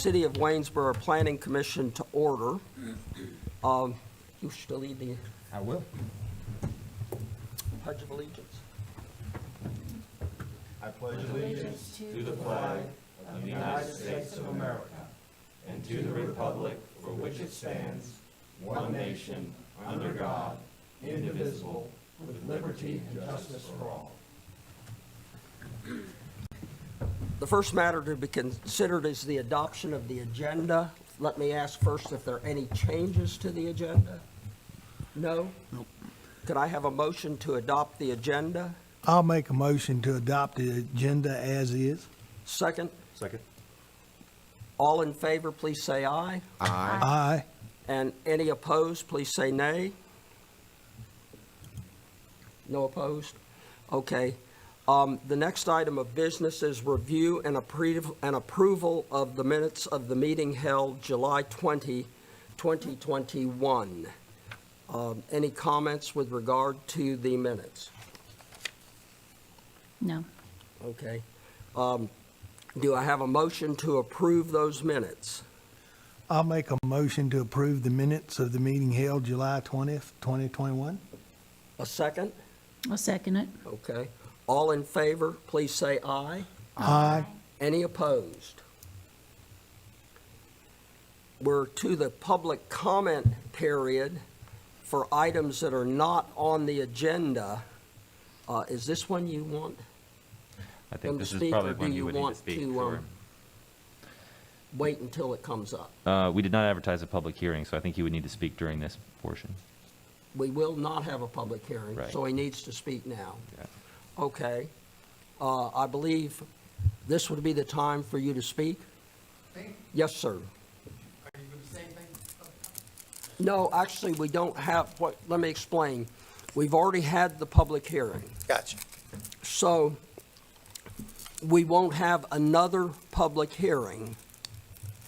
City of Waynesboro Planning Commission to order. You still lead the I will. Pledge of Allegiance. I pledge allegiance to the flag of the United States of America and to the republic for which it stands, one nation, under God, indivisible, with liberty and justice for all. The first matter to be considered is the adoption of the agenda. Let me ask first if there are any changes to the agenda. No? Nope. Could I have a motion to adopt the agenda? I'll make a motion to adopt the agenda as is. Second? Second. All in favor, please say aye. Aye. And any opposed, please say nay. No opposed? Okay. The next item of business is review and approval of the minutes of the meeting held July 20, 2021. Any comments with regard to the minutes? No. Okay. Do I have a motion to approve those minutes? I'll make a motion to approve the minutes of the meeting held July 20th, 2021. A second? I'll second it. Okay. All in favor, please say aye. Aye. Any opposed? We're to the public comment period for items that are not on the agenda. Is this one you want? I them think to this is speak, probably or do one you you would need to want speak to, for. Wait until it comes up? We did not advertise a public hearing, so I think you would need to speak during this portion. We will not have a public hearing, Right. so he needs to speak now. Yeah. Okay. I believe this would be the time for you to speak? Yes, sir. Are you going to say anything? No, actually, we don't have, let me explain. We've already had the public hearing. Gotcha. So we won't have another public hearing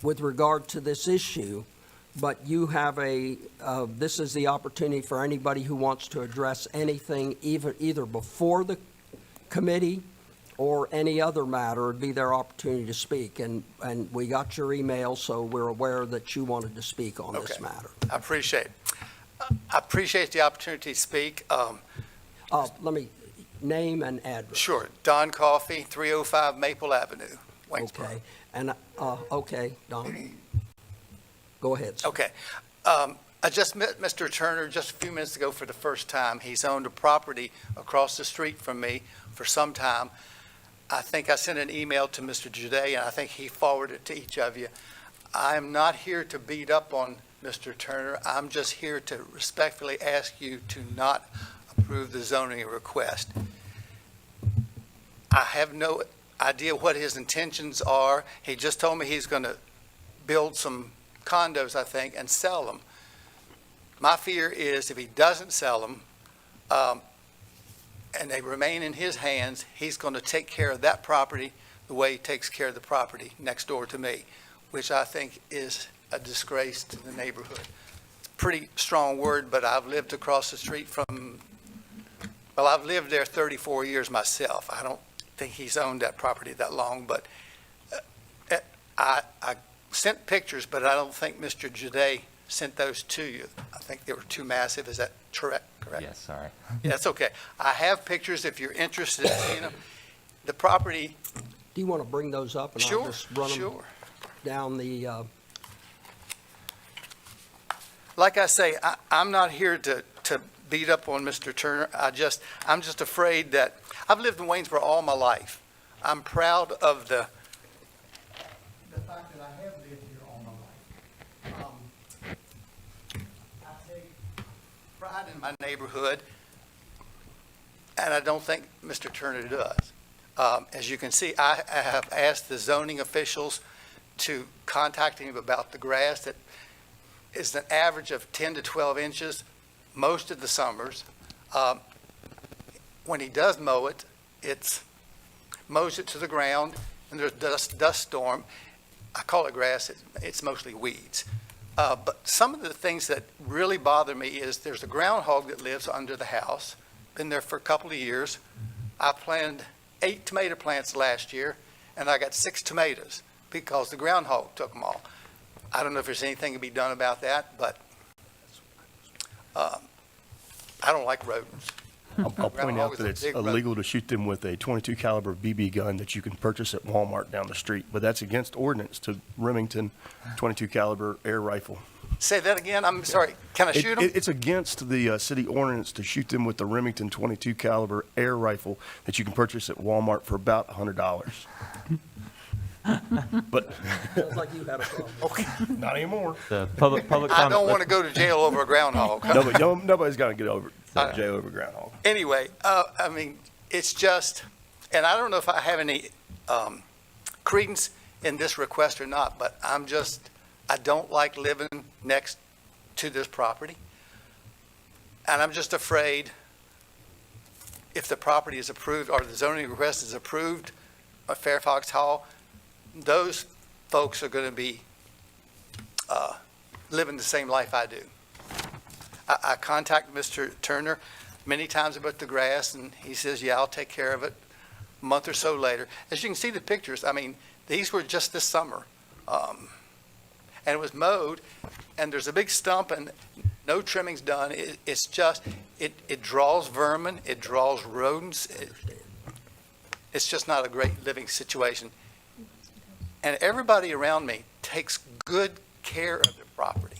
with regard to this issue, but you have this is the opportunity for anybody who wants to address anything, either before the committee or any other matter, it'd be their opportunity to speak. And we got your email, so we're aware that you wanted to speak on this Okay. matter. I appreciate it. I appreciate the opportunity to speak. Let me name and address. Sure. Don Coffey, 305 Maple Avenue, Waynesboro. Okay, and, okay, Don. Go ahead, sir. Okay. I just met Mr. Turner just a few minutes ago for the first time. He's owned a property across the street from me for some time. I think I sent an email to Mr. Juday, and I think he forwarded it to each of you. I am not here to beat up on Mr. Turner. I'm just here to respectfully ask you to not approve the zoning request. I have no idea what his intentions are. He just told me he's going to build some condos, I think, and sell them. My fear is if he doesn't sell them, and they remain in his hands, he's going to take care of that property the way he takes care of the property next door to me, which I think is a disgrace to the neighborhood. It's a pretty strong word, but I've lived across the street from, well, I've lived there 34 years myself. I don't think he's owned that property that long, but I sent pictures, but I don't think Mr. Juday sent those to you. I think they were too massive. Is that correct? Yes, sorry. Yeah, that's okay. I have pictures if you're interested in seeing them. The property, Do you want to bring those up? And I'll sure, just run them sure. down the, Like I say, I'm not here to beat up on Mr. Turner. I'm just afraid that, I've lived in Waynesboro all my life. I'm proud of the fact that I have lived here all my life. I take pride in my neighborhood, and I don't think Mr. Turner does. As you can see, I have asked the zoning officials to contact him about the grass that is an average of 10 to 12 inches most of the summers. When he does mow it, mows it to the ground, and there's dust storm. I call it grass, it's mostly weeds. But some of the things that really bother me is there's a groundhog that lives under the house, been there for a couple of years. I planted 8 tomato plants last year, and I got 6 tomatoes. because the groundhog took them all. I don't know if there's anything to be done about that, but I don't like rodents. I'll point Groundhog out is that a it's big rodent. illegal to shoot them with a .22 caliber BB gun that you can purchase at Walmart down the street, but that's against ordinance to Remington .22 caliber air rifle. Say that again? I'm sorry. Can I shoot them? It's against the city ordinance to shoot them with the Remington .22 caliber air rifle that you can purchase at Walmart for about $100. But Sounds like you had a problem. not anymore. The public I comment. don't want to go to jail over a groundhog. Nobody's got to get over jail over groundhog. Anyway, I mean, it's just, and I don't know if I have any credence in this request or not, but I don't like living next to this property. And I'm just afraid if the property is approved or the zoning request is approved by Fairfax Hall, those folks are going to be living the same life I do. I contacted Mr. Turner many times about the grass, and he says, yeah, I'll take care of it a month or so later. As you can see the pictures, I mean, these were just this summer. And it was mowed, and there's a big stump, and no trimming's done. It's just, it draws vermin, it draws rodents. It's just not a great living situation. And everybody around me takes good care of their property.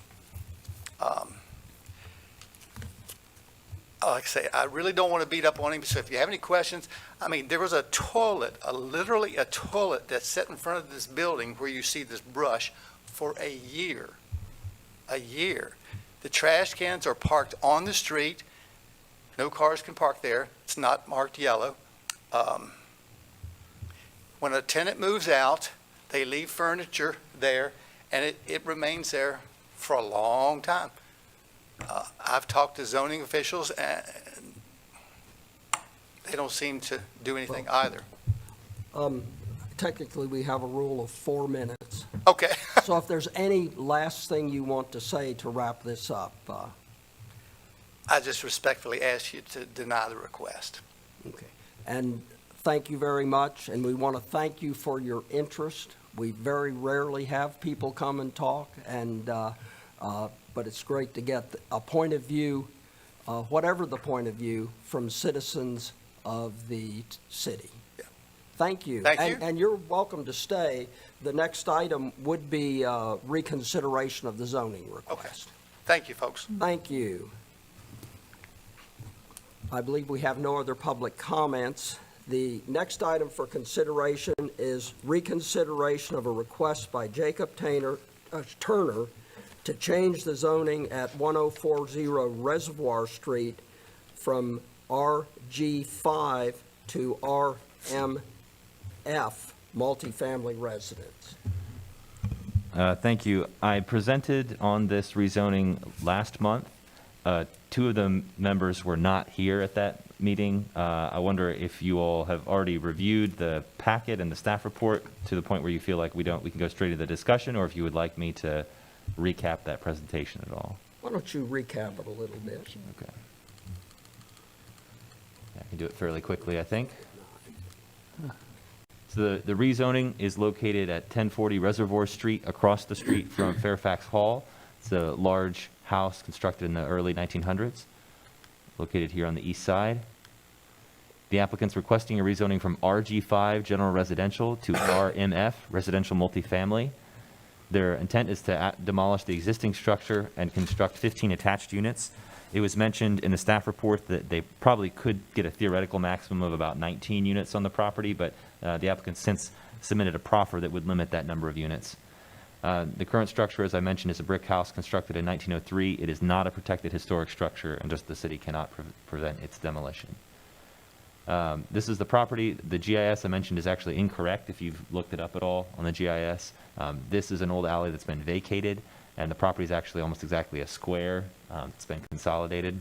Like I say, I really don't want to beat up on him, so if you have any questions, I mean, there was a toilet, literally a toilet that sat in front of this building where you see this brush for a year. A year. The trash cans are parked on the street. No cars can park there. It's not marked yellow. When a tenant moves out, they leave furniture there, and it remains there for a long time. I've talked to zoning officials, and they don't seem to do anything either. Technically, we have a rule of 4 minutes. Okay. So if there's any last thing you want to say to wrap this up, I just respectfully ask you to deny the request. okay. And thank you very much, and we want to thank you for your interest. We very rarely have people come and talk, and but it's great to get a point of view, whatever the point of view, from citizens of the city. Yeah. Thank you. Thank you. And you're welcome to stay. The next item would be reconsideration of the zoning request. Thank you, folks. Thank you. I believe we have no other public comments. The next item for consideration is reconsideration of a request by Jacob Turner to change the zoning at 1040 Reservoir Street from RG5 to RMF, multifamily residence. Thank you. I presented on this rezoning last month. Two of the members were not here at that meeting. I wonder if you all have already reviewed the packet and the staff report to the point where you feel like we can go straight to the discussion, or if you would like me to recap that presentation at all. Why don't you recap it a little bit? Okay. I can do it fairly quickly, I think. So the rezoning is located at 1040 Reservoir Street, across the street from Fairfax Hall. It's a large house constructed in the early 1900s, located here on the east side. The applicant's requesting a rezoning from RG5, general residential, to RMF, residential multifamily. Their intent is to demolish the existing structure and construct 15 attached units. It was mentioned in the staff report that they probably could get a theoretical maximum of about 19 units on the property, but the applicant since submitted a proffer that would limit that number of units. The current structure, as I mentioned, is a brick house constructed in 1903. It is not a protected historic structure, and just the city cannot prevent its demolition. This is the property. The GIS I mentioned is actually incorrect if you've looked it up at all on the GIS. This is an old alley that's been vacated, and the property is actually almost exactly a square. It's been consolidated,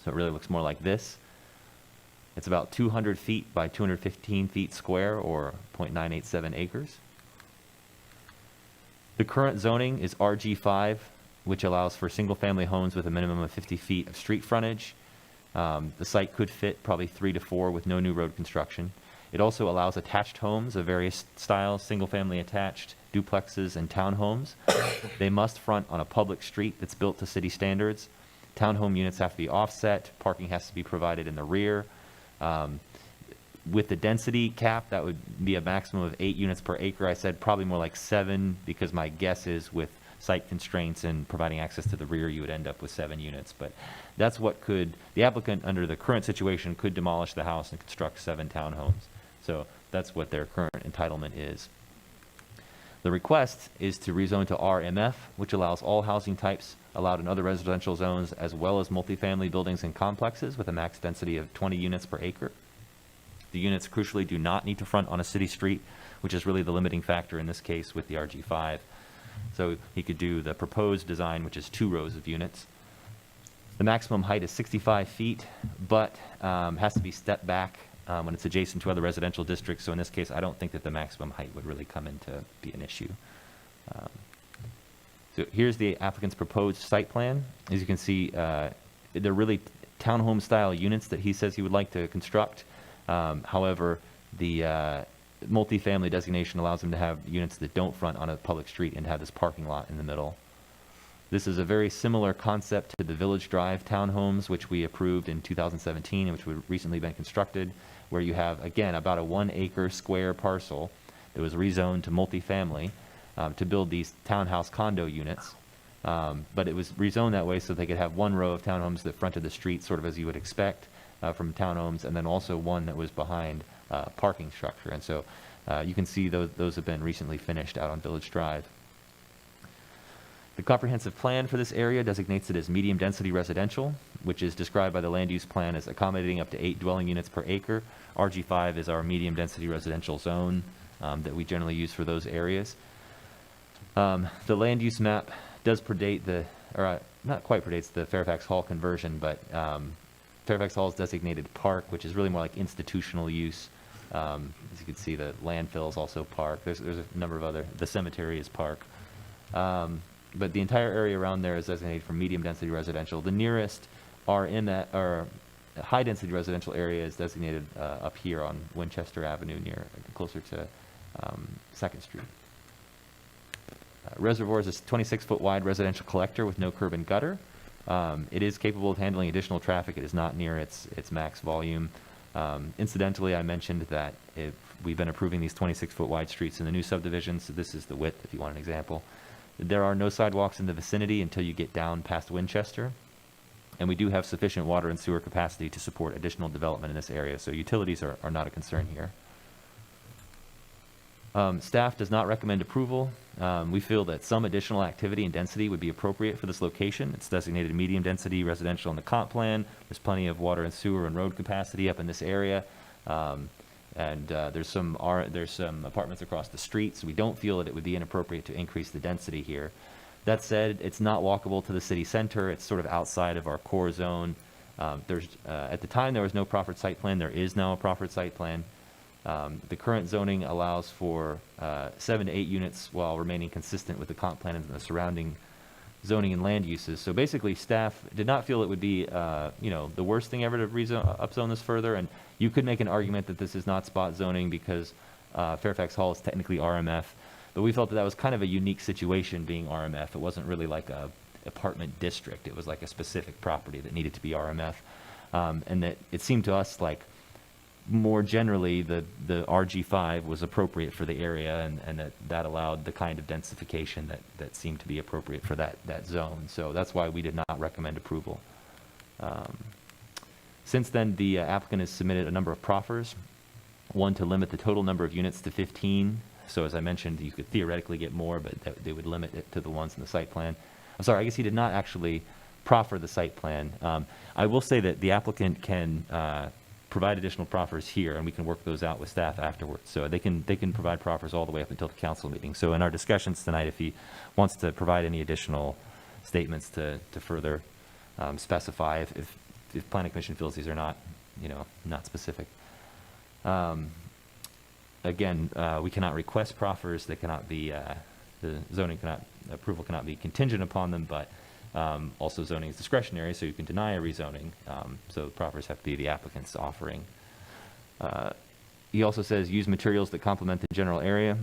so it really looks more like this. It's about 200 feet by 215 feet square, or 0.987 acres. The current zoning is RG5, which allows for single-family homes with a minimum of 50 feet of street frontage. The site could fit probably 3 to 4 with no new road construction. It also allows attached homes of various styles, single-family attached, duplexes, and townhomes. They must front on a public street that's built to city standards. Townhome units have to be offset. Parking has to be provided in the rear. With the density cap, that would be a maximum of 8 units per acre. I said probably more like 7, because my guess is with site constraints and providing access to the rear, you would end up with 7 units. But that's what the applicant, under the current situation, could demolish the house and construct 7 townhomes. So that's what their current entitlement is. The request is to rezone to RMF, which allows all housing types allowed in other residential zones, as well as multifamily buildings and complexes with a max density of 20 units per acre. The units crucially do not need to front on a city street, which is really the limiting factor in this case with the RG5. So he could do the proposed design, which is 2 rows of units. The maximum height is 65 feet, but has to be stepped back when it's adjacent to other residential districts. So in this case, I don't think that the maximum height would really come in to be an issue. So here's the applicant's proposed site plan. As you can see, they're really townhome style units that he says he would like to construct. However, the multifamily designation allows him to have units that don't front on a public street and have this parking lot in the middle. This is a very similar concept to the Village Drive townhomes, which we approved in 2017 and which have recently been constructed, where you have, again, about a 1 acre square parcel that was rezoned to multifamily to build these townhouse condo units. But it was rezoned that way so they could have 1 row of townhomes that fronted the street, sort of as you would expect from townhomes, and then also one that was behind parking structure. And so you can see those have been recently finished out on Village Drive. The comprehensive plan for this area designates it as medium-density residential, which is described by the land use plan as accommodating up to 8 dwelling units per acre. RG5 is our medium-density residential zone that we generally use for those areas. The land use map does predate not quite predates the Fairfax Hall conversion, but Fairfax Hall is designated park, which is really more like institutional use. As you can see, the landfill is also park. There's a number of other, the cemetery is park. But the entire area around there is designated for medium-density residential. The nearest high-density residential area is designated up here on Winchester Avenue, closer to 2nd Street. Reservoir is a 26-foot wide residential collector with no curb and gutter. It is capable of handling additional traffic. It is not near its max volume. Incidentally, I mentioned that we've been approving these 26-foot wide streets in the new subdivision, so this is the width if you want an example. There are no sidewalks in the vicinity until you get down past Winchester, and we do have sufficient water and sewer capacity to support additional development in this area, so utilities are not a concern here. Staff does not recommend approval. We feel that some additional activity and density would be appropriate for this location. It's designated medium density residential in the comp plan. There's plenty of water and sewer and road capacity up in this area. There's some apartments across the street, so we don't feel that it would be inappropriate to increase the density here. That said, it's not walkable to the city center. It's sort of outside of our core zone. At the time, there was no proffered site plan. There is now a proffered site plan. The current zoning allows for 7 to 8 units while remaining consistent with the comp plan and the surrounding zoning and land uses. So basically, staff did not feel it would be, the worst thing ever to upzone this further. And you could make an argument that this is not spot zoning because Fairfax Hall is technically RMF. But we felt that was kind of a unique situation being RMF. It wasn't really like a apartment district. It was like a specific property that needed to be RMF. And that it seemed to us like more generally the RG5 was appropriate for the area, and that allowed the kind of densification that seemed to be appropriate for that zone. So that's why we did not recommend approval. Since then, the applicant has submitted a number of proffers, one to limit the total number of units to 15. So as I mentioned, you could theoretically get more, but they would limit it to the ones in the site plan. I'm sorry, I guess he did not actually proffer the site plan. I will say that the applicant can provide additional proffers here, and we can work those out with staff afterwards. So they can provide proffers all the way up until the council meeting. So in our discussions tonight, if he wants to provide any additional statements to further specify if planning commission feels these are not specific. Again, we cannot request proffers. They cannot be the zoning approval cannot be contingent upon them, but also zoning is discretionary, so you can deny a rezoning. So the proffers have to be the applicant's offering. He also says use materials that complement the general area.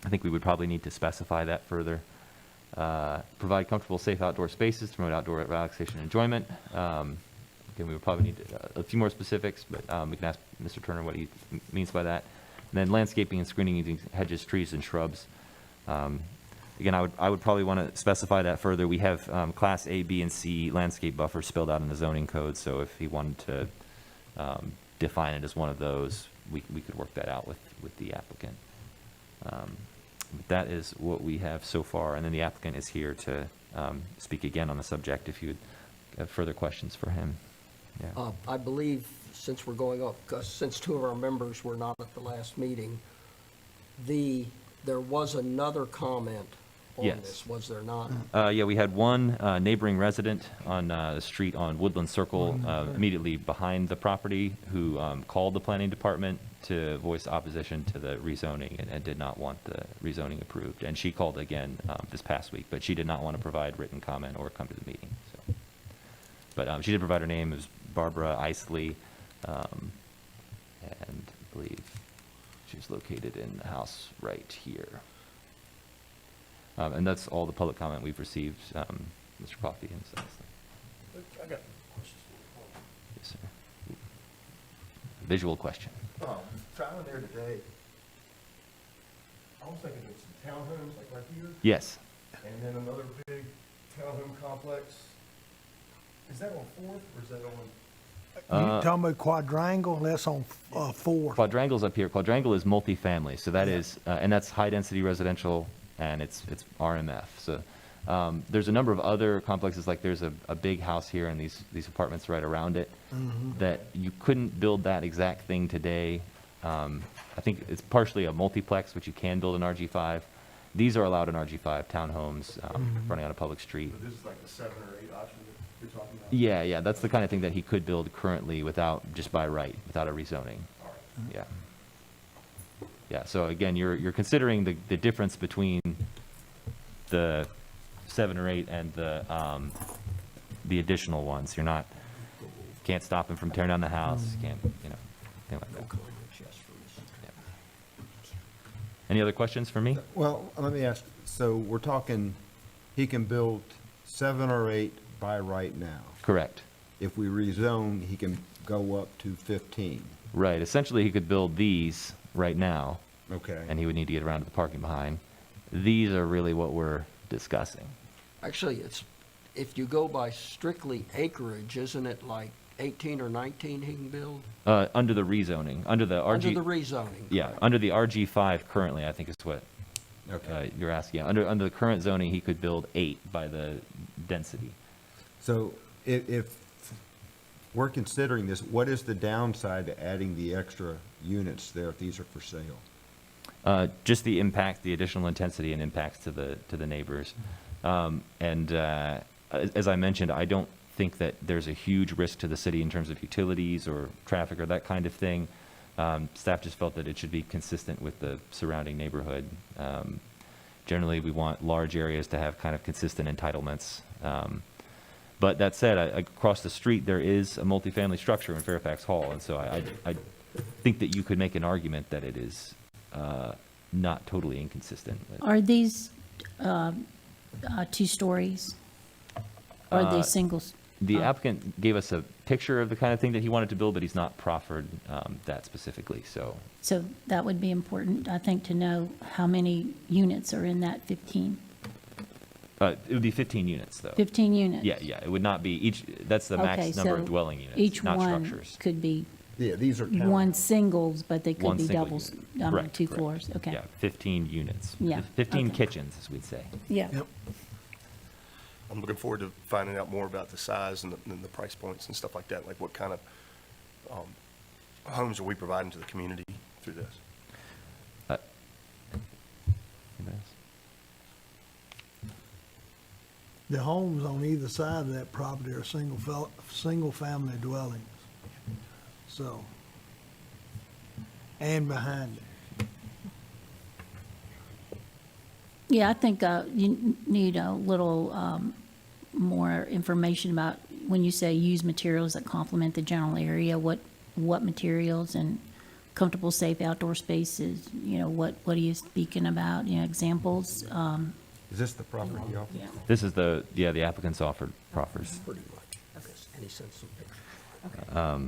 I think we would probably need to specify that further. Provide comfortable, safe outdoor spaces to promote outdoor relaxation and enjoyment. Again, we would probably need a few more specifics, but we can ask Mr. Turner what he means by that. And then landscaping and screening using hedges, trees, and shrubs. Again, I would probably want to specify that further. We have Class A, B, and C landscape buffers spelled out in the zoning code, so if he wanted to define it as one of those, we could work that out with the applicant. That is what we have so far, and then the applicant is here to speak again on the subject if you would have further questions for him. Yeah. I believe, since we're going off, since two of our members were not at the last meeting, there was another comment on Yes. this, was there not? Yeah, we had one neighboring resident on the street on Woodland Circle, immediately behind the property, who called the planning department to voice opposition to the rezoning and did not want the rezoning approved. And she called again this past week, but she did not want to provide written comment or come to the meeting. So, but she did provide her name. It was Barbara Isley, and I believe she's located in the house right here. And that's all the public comment we've received, Mr. Coffey and Mrs. Isley. I got questions. Yes, sir. Visual question. Traveling there today, I was thinking it's some townhomes like right here, Yes. and then another big townhome complex. Is that on Fourth or is that on? You talking about quadrangle? That's on 4. Quadrangle's up here. Quadrangle is multifamily, so that is, and that's high-density residential, and it's RMF. So there's a number of other complexes, like there's a big house here and these apartments right around it, that you couldn't build that exact thing today. I think it's partially a multiplex, which you can build in RG5. These are allowed in RG5, townhomes running on a public street. So this is like the 7 or 8 option that you're talking about? Yeah, that's the kind of thing that he could build currently without, just by right, without a rezoning. Yeah. Yeah, so again, you're considering the difference between the 7 or 8 and the additional ones. You're not, can't stop him from tearing down the house, can't, thing like that. Yeah. Any other questions for me? Well, let me ask, so we're talking, he can build 7 or 8 by right now. Correct. If we rezone, he can go up to 15. Right, essentially he could build these right now, Okay. and he would need to get around to the parking behind. These are really what we're discussing. Actually, if you go by strictly acreage, isn't it like 18 or 19 he can build? Under the rezoning, under the RG. Under the rezoning? Yeah, correct. under the RG5 currently, I think is what Okay. you're asking. Yeah, under the current zoning, he could build 8 by the density. So if we're considering this, what is the downside to adding the extra units there if these are for sale? Just the impact, the additional intensity and impacts to the neighbors. As I mentioned, I don't think that there's a huge risk to the city in terms of utilities or traffic or that kind of thing. Staff just felt that it should be consistent with the surrounding neighborhood. Generally, we want large areas to have kind of consistent entitlements. But that said, across the street, there is a multifamily structure in Fairfax Hall, and so I think that you could make an argument that it is not totally inconsistent. Are these 2 stories? Or are they singles? The applicant gave us a picture of the kind of thing that he wanted to build, but he's not proffered that specifically, so. So that would be important, I think, to know how many units are in that 15. It would be 15 units, though. 15 units? Yeah, it would not be that's the max Okay, number of so dwelling units, each not one structures. could be Yeah, these are one townhouses. singles, but they could One be single doubles, unit. Correct, 2 correct. floors, okay. Yeah, 15 units. Yeah, 15 okay. kitchens, as we'd say. Yeah. Yep. I'm looking forward to finding out more about the size and the price points and stuff like that. Like what kind of homes are we providing to the community through this? Anybody else? The homes on either side of that property are single-family dwellings. So, and behind it. Yeah, I think you need a little more information about when you say use materials that complement the general area, what materials and comfortable, safe outdoor spaces, what are you speaking about, examples? Is this the property y'all? This is the applicant's proffers. Pretty much. Yes. And he sent some pictures.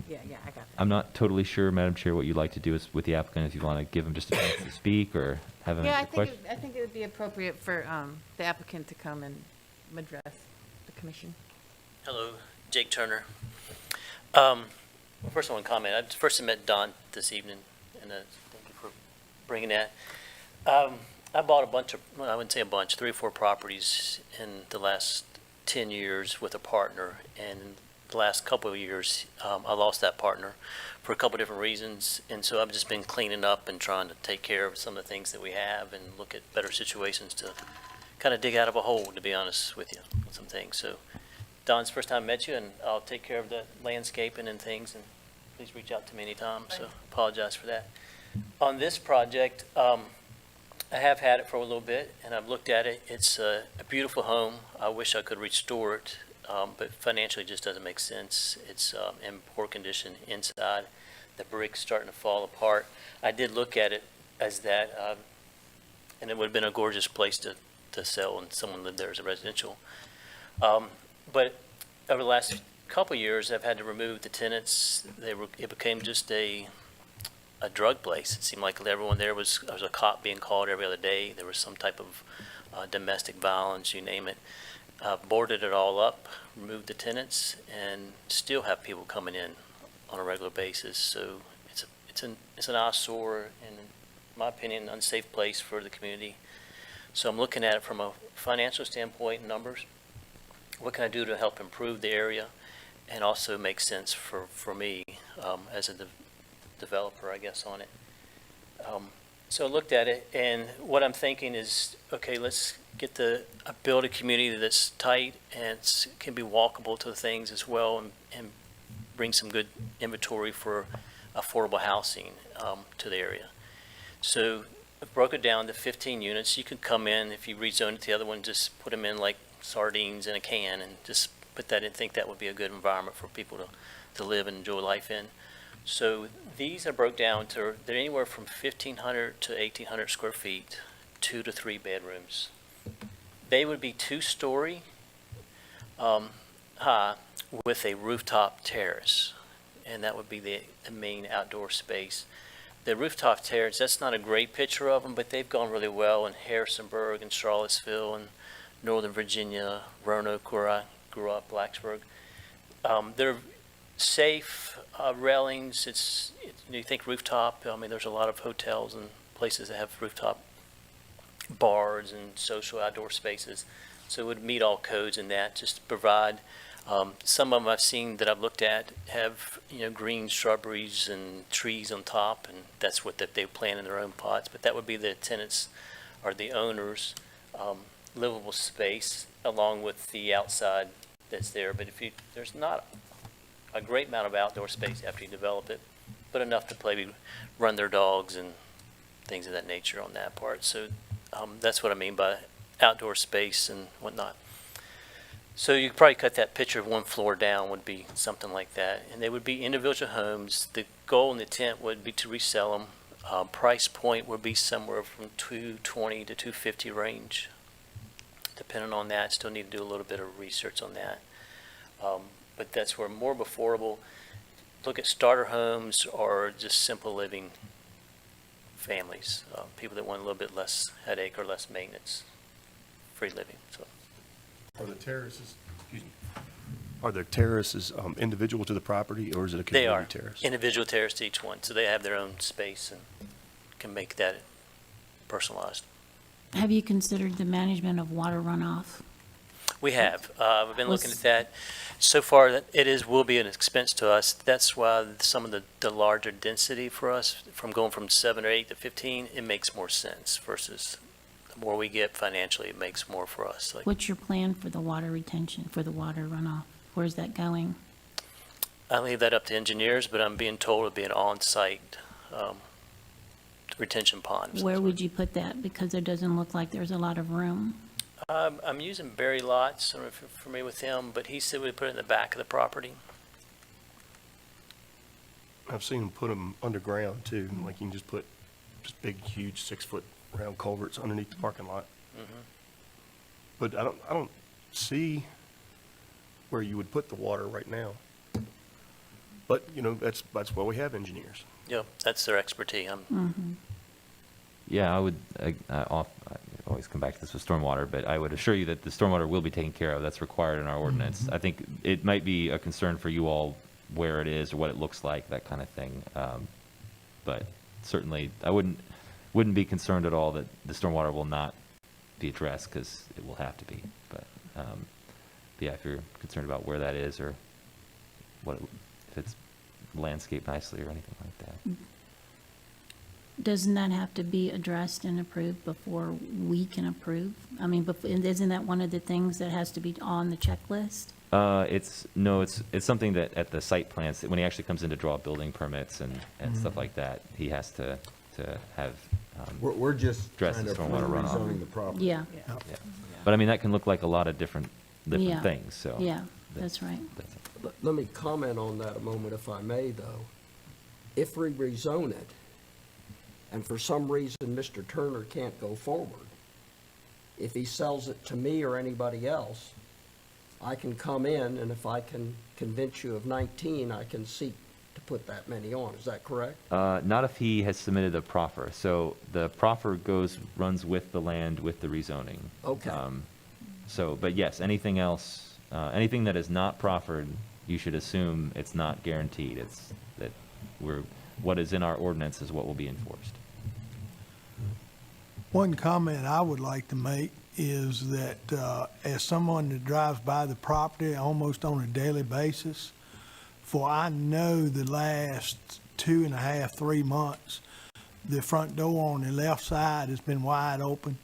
Yeah, I got that. I'm not totally sure, Madam Chair, what you'd like to do is with the applicant, if you want to give him just a chance to speak or have him Yeah, answer questions. I think it would be appropriate for the applicant to come and address the commission. Hello, Jake Turner. First I want to comment. I first met Don this evening, and thank you for bringing that. I bought a bunch of, well, I wouldn't say a bunch, 3 or 4 properties in the last 10 years with a partner, and the last couple of years, I lost that partner for a couple of different reasons, and so I've just been cleaning up and trying to take care of some of the things that we have and look at better situations to kind of dig out of a hole, to be honest with you, with some things. So Don's first time I met you, and I'll take care of the landscaping and things, and please reach out to me anytime, so apologize for that. On this project, I have had it for a little bit, and I've looked at it. It's a beautiful home. I wish I could restore it, but financially it just doesn't make sense. It's in poor condition inside. The brick's starting to fall apart. I did look at it as that, and it would have been a gorgeous place to sell, and someone lived there as a residential. But over the last couple of years, I've had to remove the tenants. It became just a drug place. It seemed like everyone there was a cop being called every other day. There was some type of domestic violence, you name it. Boarded it all up, removed the tenants, and still have people coming in on a regular basis. So it's an eyesore, and in my opinion, unsafe place for the community. So I'm looking at it from a financial standpoint, numbers. What can I do to help improve the area and also make sense for me as a developer, I guess, on it. So I looked at it, and what I'm thinking is, okay, let's build a community that's tight and can be walkable to things as well, and bring some good inventory for affordable housing to the area. So I broke it down to 15 units. You could come in, if you rezone it to the other one, just put them in like sardines in a can and just put that in, think that would be a good environment for people to live and enjoy life in. So these are broke down to, they're anywhere from 1,500 to 1,800 square feet, 2 to 3 bedrooms. They would be 2-story high with a rooftop terrace, and that would be the main outdoor space. The rooftop terrace, that's not a great picture of them, but they've gone really well in Harrisonburg and Charlottesville and Northern Virginia, Roanoke, where I grew up, Blacksburg. They're safe railings. You think rooftop, I mean, there's a lot of hotels and places that have rooftop bars and social outdoor spaces. So it would meet all codes in that, just to provide. Some of them I've seen that I've looked at have, green shrubberies and trees on top, and that's what they plant in their own pots. But that would be the tenants or the owners' livable space along with the outside that's there. But there's not a great amount of outdoor space after you develop it, but enough to run their dogs and things of that nature on that part. So that's what I mean by outdoor space and whatnot. So you could probably cut that picture of one floor down would be something like that. And they would be individual homes. The goal and the intent would be to resell them. Price point would be somewhere from $220 to $250 range. Depending on that, still need to do a little bit of research on that. But that's where more affordable. Look at starter homes or just simple living families, people that want a little bit less headache or less maintenance, free living. So. Are the terraces, individual to the property, or is it a They community are terrace? individual terrace to each one, so they have their own space and can make that personalized. Have you considered the management of water runoff? We have. We've been looking at that. So far, will be an expense to us. That's why some of the larger density for us, from going from 7 or 8 to 15, it makes more sense versus the more we get financially, it makes more for us. What's your plan for the water retention, for the water runoff? Where's that going? I leave that up to engineers, but I'm being told it'll be an on-site retention pond. Where would you put that? Because it doesn't look like there's a lot of room. I'm using Barry Lots, I don't know if you're familiar with him, but he said we put it in the back of the property. I've seen them put them underground too, like you can just put just big, huge 6-foot round culverts underneath the parking lot. But I don't see where you would put the water right now. But, you know, that's why we have engineers. Yeah, that's their expertise. Yeah, I always come back to this with stormwater, but I would assure you that the stormwater will be taken care of. That's required in our ordinance. I think it might be a concern for you all where it is or what it looks like, that kind of thing. But certainly, I wouldn't be concerned at all that the stormwater will not be addressed, because it will have to be. But yeah, if you're concerned about where that is or if it's landscaped nicely or anything like that. Doesn't that have to be addressed and approved before we can approve? I mean, isn't that one of the things that has to be on the checklist? It's something that at the site plans, when he actually comes in to draw building permits and stuff like that, he has to have, We're just Address trying the to stormwater approve runoff. rezoning the property. Yeah, but I mean, that can look like a lot of different Yeah. things, so. yeah, that's right. Let me comment on that a moment, if I may, though. If we rezone it, and for some reason Mr. Turner can't go forward, if he sells it to me or anybody else, I can come in, and if I can convince you of 19, I can seek to put that many on. Is that correct? Not if he has submitted a proffer. So the proffer runs with the land with the rezoning. Okay. But yes, anything else, anything that is not proffered, you should assume it's not guaranteed. It's that what is in our ordinance is what will be enforced. One comment I would like to make is that as someone that drives by the property almost on a daily basis, for I know the last 2.5, 3 months, the front door on the left side has been wide open.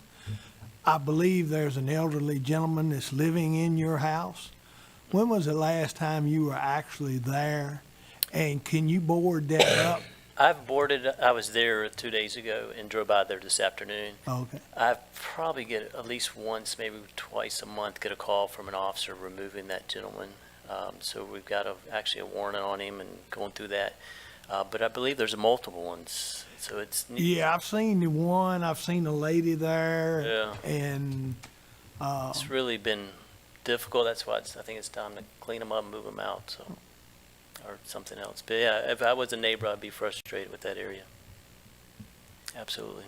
I believe there's an elderly gentleman that's living in your house. When was the last time you were actually there? And can you board that up? I was there 2 days ago and drove by there this afternoon. Okay. I probably get at least once, maybe twice a month, get a call from an officer removing that gentleman. So we've got actually a warrant on him and going through that. But I believe there's multiple ones, so it's. Yeah, I've seen the one, I've seen a lady there. Yeah. And, It's really been difficult. That's why I think it's time to clean them up and move them out, so, or something else. But yeah, if I was a neighbor, I'd be frustrated with that area. Absolutely.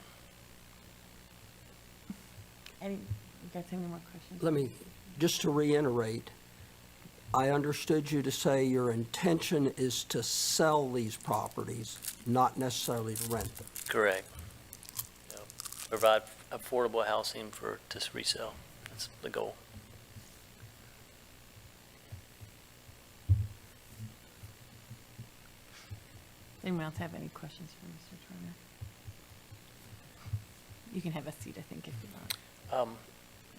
You guys have any more questions? Let me, just to reiterate, I understood you to say your intention is to sell these properties, not necessarily to rent them. Correct. Yep. Provide affordable housing to resell. That's the goal. Anyone else have any questions for Mr. Turner? You can have a seat, I think, if you want,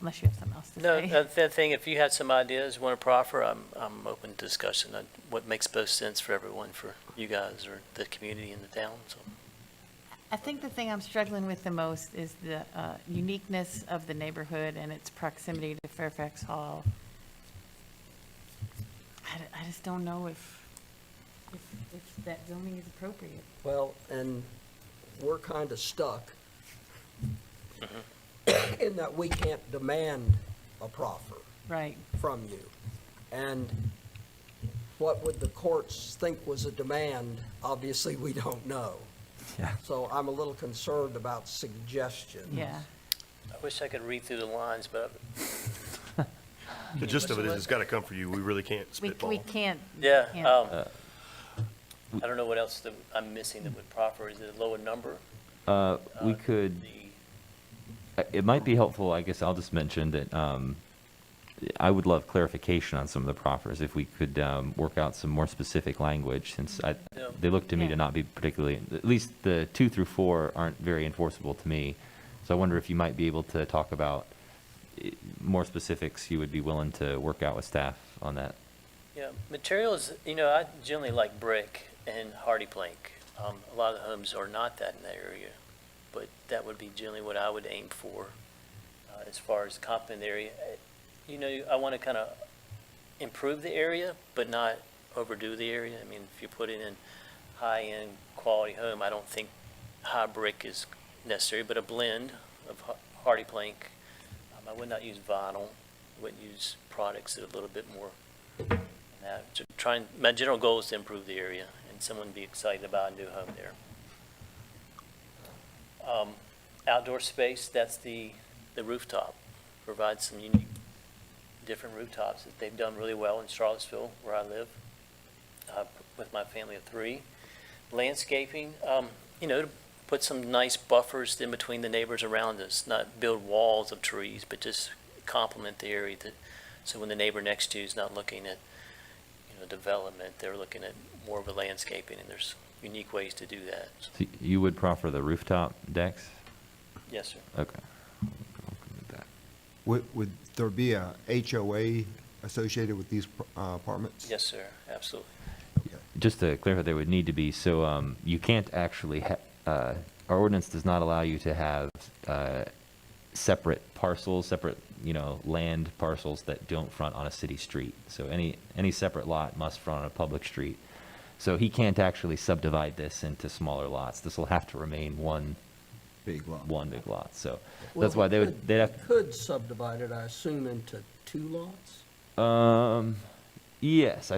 unless you have something else to No, say. the thing, if you have some ideas, want to proffer, I'm open to discussion on what makes most sense for everyone, for you guys or the community and the town, so. I think the thing I'm struggling with the most is the uniqueness of the neighborhood and its proximity to Fairfax Hall. I just don't know if that zoning is appropriate. Well, and we're kind of stuck in that we can't demand a proffer Right. from you. And what would the courts think was a demand? Obviously, we don't know. Yeah. So I'm a little concerned about suggestions. Yeah. I wish I could read through the lines, but The gist of it is, it's got to come for you. We really can't We spitball. can't. yeah, can't. I don't know what else that I'm missing that would proffer. Is it a lower number? We could, it might be helpful, I guess I'll just mention that I would love clarification on some of the proffers, if we could work out some more specific language, since they look to me to Yeah. not be particularly, at least the 2 through 4 aren't very enforceable to me. So I wonder if you might be able to talk about more specifics you would be willing to work out with staff on that. Yeah, materials, I generally like brick and hardy plank. A lot of the homes are not that in that area, but that would be generally what I would aim for as far as complement area. I want to kind of improve the area, but not overdo the area. I mean, if you put it in high-end quality home, I don't think high brick is necessary, but a blend of hardy plank. I would not use vinyl, wouldn't use products that are a little bit more than that. So my general goal is to improve the area and someone be excited about a new home there. Outdoor space, that's the rooftop. Provides some unique, different rooftops that they've done really well in Charlottesville, where I live, with my family of 3. Landscaping, to put some nice buffers in between the neighbors around us, not build walls of trees, but just complement the area so when the neighbor next to you is not looking at, development, they're looking at more of a landscaping, and there's unique ways to do that. So you would proffer the rooftop decks? Yes, sir. Okay. Would there be a HOA associated with these apartments? Yes, sir, absolutely. Just to clarify, there would need to be, so you can't actually, our ordinance does not allow you to have separate parcels, separate, land parcels that don't front on a city street. So any separate lot must front on a public street. So he can't actually subdivide this into smaller lots. This will have to remain one Big lot. big lot. So Well, that's why they'd have. Could subdivide it, I assume, into 2 lots? Yes,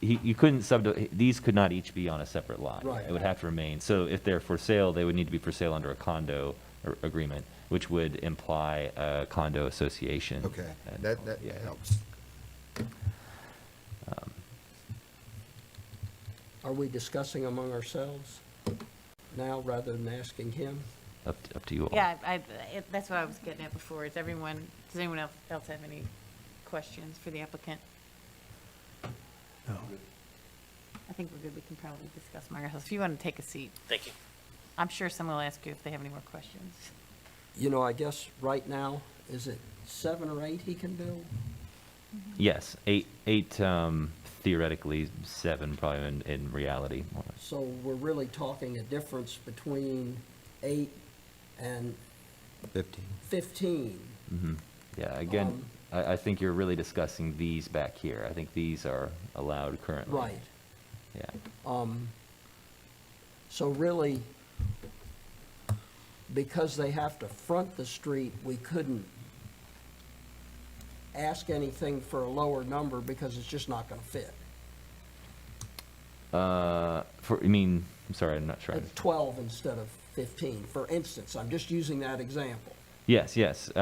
you couldn't these could not each be on a separate lot. Right. It would have to remain. So if they're for sale, they would need to be for sale under a condo agreement, which would imply a condo association. Okay, And- that yeah. helps. Are we discussing among ourselves now rather than asking him? Up to you all. Yeah, that's what I was getting at before. Does anyone else have any questions for the applicant? No. I think we're good. We can probably discuss among ourselves. If you want to take a seat, Thank you. I'm sure someone will ask you if they have any more questions. I guess right now, is it 7 or 8 he can build? Yes, eight, theoretically, 7 probably in reality. More. So we're really talking a difference between 8 and 15. 15. Yeah, again, I think you're really discussing these back here. I think these are allowed currently. Right. Yeah. So really, because they have to front the street, we couldn't ask anything for a lower number because it's just not going to fit. I'm sorry, I'm not sure. At 12 instead of 15, for instance. I'm just using that example. Yes. The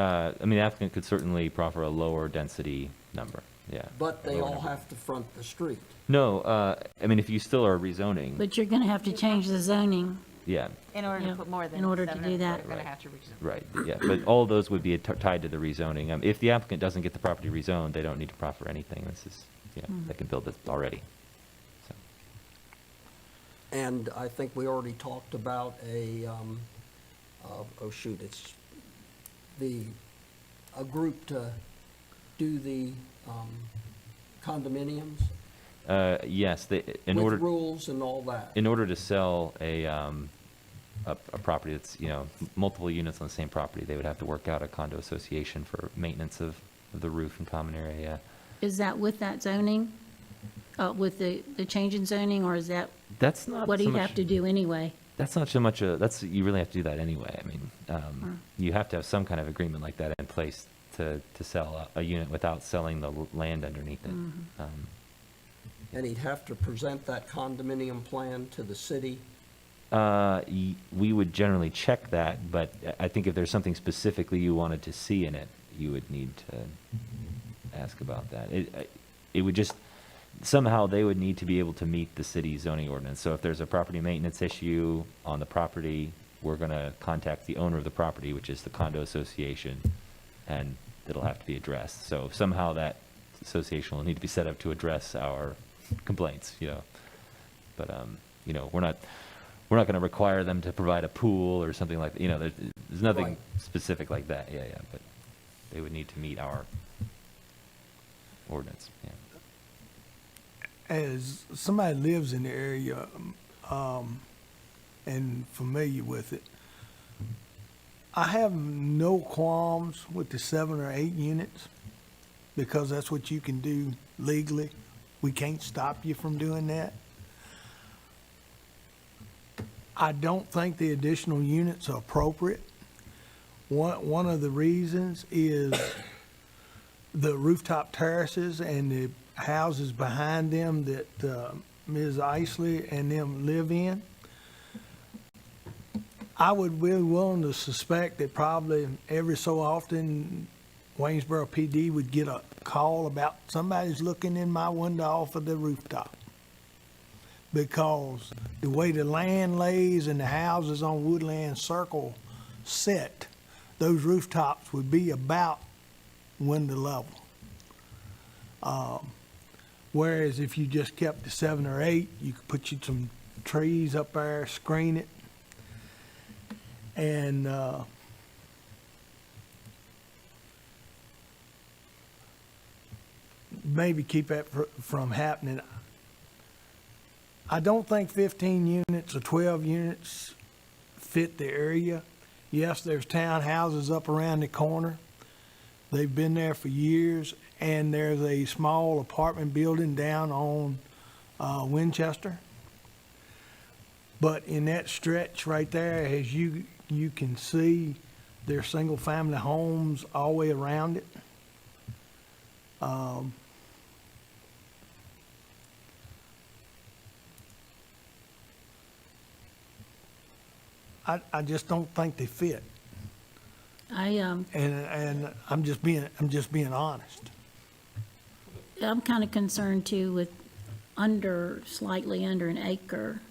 applicant could certainly proffer a lower density number, yeah. But they Lower all number. have to front the street. No, if you still are rezoning, But you're going to have to change the zoning. yeah, In order Yeah, to put more than in order to 7, do that. We're going to have to reach them. right, yeah. But all those would be tied to the rezoning. If the applicant doesn't get the property rezoned, they don't need to proffer anything. This is, they can build it already. So. And I think we already talked about a group to do the condominiums Yes, in with order. rules and all that. In order to sell a property that's, multiple units on the same property, they would have to work out a condo association for maintenance of the roof and common area. Is that with that zoning? With the change in zoning, or is that That's not what do so you much, have to do anyway? That's not so much you really have to do that anyway. You have to have some kind of agreement like that in place to sell a unit without selling the land underneath it. And he'd have to present that condominium plan to the city. We would generally check that, but I think if there's something specifically you wanted to see in it, you would need to ask about that. It would just, somehow they would need to be able to meet the city zoning ordinance. So if there's a property maintenance issue on the property, we're going to contact the owner of the property, which is the condo association, and it'll have to be addressed. So somehow that association will need to be set up to address our complaints, But, we're not going to require them to provide a pool or something like that. There's nothing Right. specific like that. Yeah, but they would need to meet our ordinance. Yeah. As somebody lives in the area, and familiar with it, I have no qualms with the 7 or 8 units because that's what you can do legally. We can't stop you from doing that. I don't think the additional units are appropriate. One of the reasons is the rooftop terraces and the houses behind them that Ms. Isley and them live in. I would be willing to suspect that probably every so often Waynesboro PD would get a call about somebody's looking in my window off of the rooftop. Because the way the land lays and the houses on Woodland Circle set, those rooftops would be about window level. Whereas if you just kept the 7 or 8, you could put you some trees up there, screen it. And maybe keep that from happening. I don't think 15 units or 12 units fit the area. Yes, there's townhouses up around the corner. They've been there for years, and there's a small apartment building down on Winchester. But in that stretch right there, as you can see, there's single-family homes all the way around it. I just don't think they fit. And I'm just being honest. I'm kind of concerned too with slightly under an acre,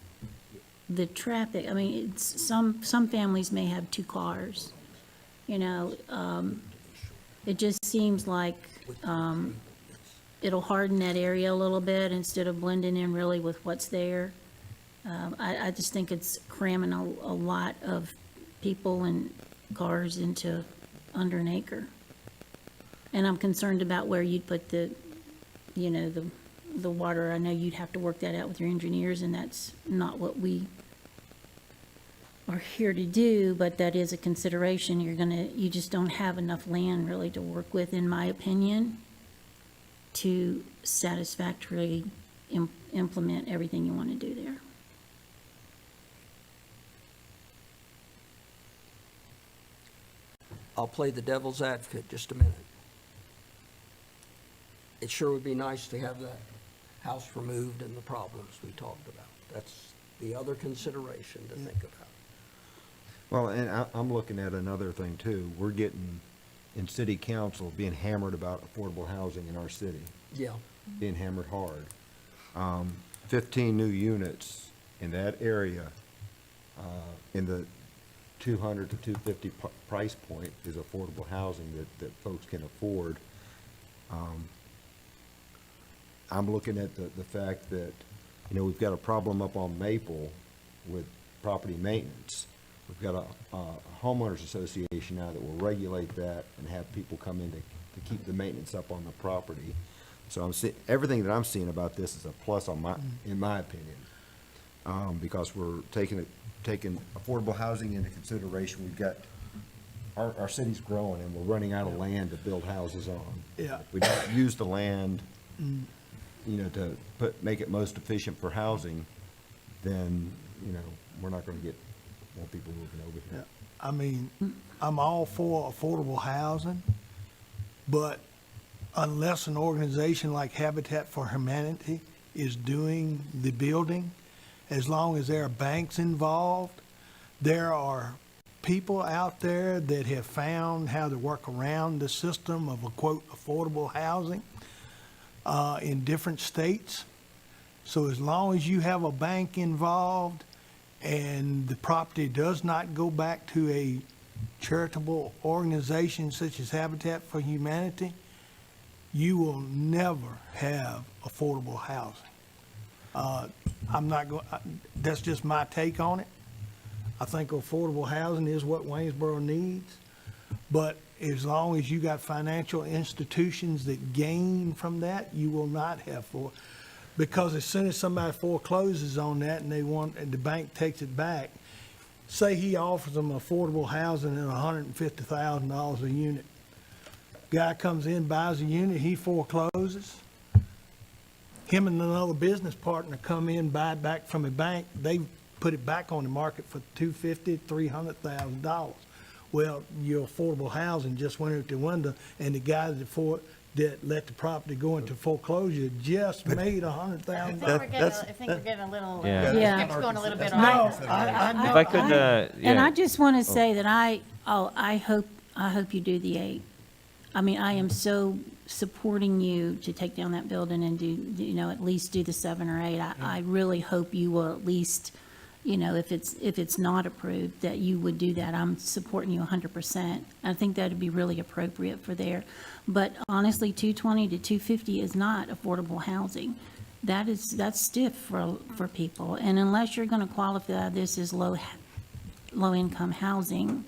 the traffic. I mean, it's, some families may have 2 cars, you know. It just seems like it'll harden that area a little bit instead of blending in really with what's there. I just think it's cramming a lot of people and cars into under an acre. And I'm concerned about where you'd put the water. I know you'd have to work that out with your engineers, and that's not what we are here to do, but that is a consideration. You just don't have enough land really to work with, in my opinion, to satisfactorily implement everything you want to do there. I'll play the devil's advocate just a minute. It sure would be nice to have that house removed and the problems we talked about. That's the other consideration to think about. Well, and I'm looking at another thing too. We're getting, in city council, being hammered about affordable housing in our city, Yeah. being hammered hard. 15 new units in that area, in the 200 to 250 price point is affordable housing that folks can afford. I'm looking at the fact that, we've got a problem up on Maple with property maintenance. We've got a homeowners association now that will regulate that and have people come in to keep the maintenance up on the property. So everything that I'm seeing about this is a plus in my opinion, because we're taking affordable housing into consideration. We've got, our city's growing and we're running out of land to build houses on. Yeah. If we don't use the land, to make it most efficient for housing, then, we're not gonna get more people moving over here. I mean, I'm all for affordable housing, but unless an organization like Habitat for Humanity is doing the building, as long as there are banks involved, there are people out there that have found how to work around the system of a quote affordable housing in different states. So as long as you have a bank involved and the property does not go back to a charitable organization such as Habitat for Humanity, you will never have affordable housing. That's just my take on it. I think affordable housing is what Waynesboro needs, but as long as you got financial institutions that gain from that, you will not have because as soon as somebody forecloses on that and and the bank takes it back, say he offers them affordable housing at $150,000 a unit. Guy comes in, buys a unit, he forecloses. Him and another business partner come in, buy it back from a bank. They put it back on the market for $250,000, $300,000. Well, your affordable housing just went out the window, and the guy that let the property go into foreclosure just made $100,000. I think we're getting a little, Yeah. Yeah. it's going a little bit No, off. I know. If I could, And I yeah, just want to say that I hope you do the 8. I mean, I am so supporting you to take down that building and do, at least do the 7 or 8. I really hope you will at least, if it's not approved, that you would do that. I'm supporting you 100%. I think that'd be really appropriate for there. But honestly, 220 to 250 is not affordable housing. That's stiff for people. And unless you're going to qualify this as low-income housing,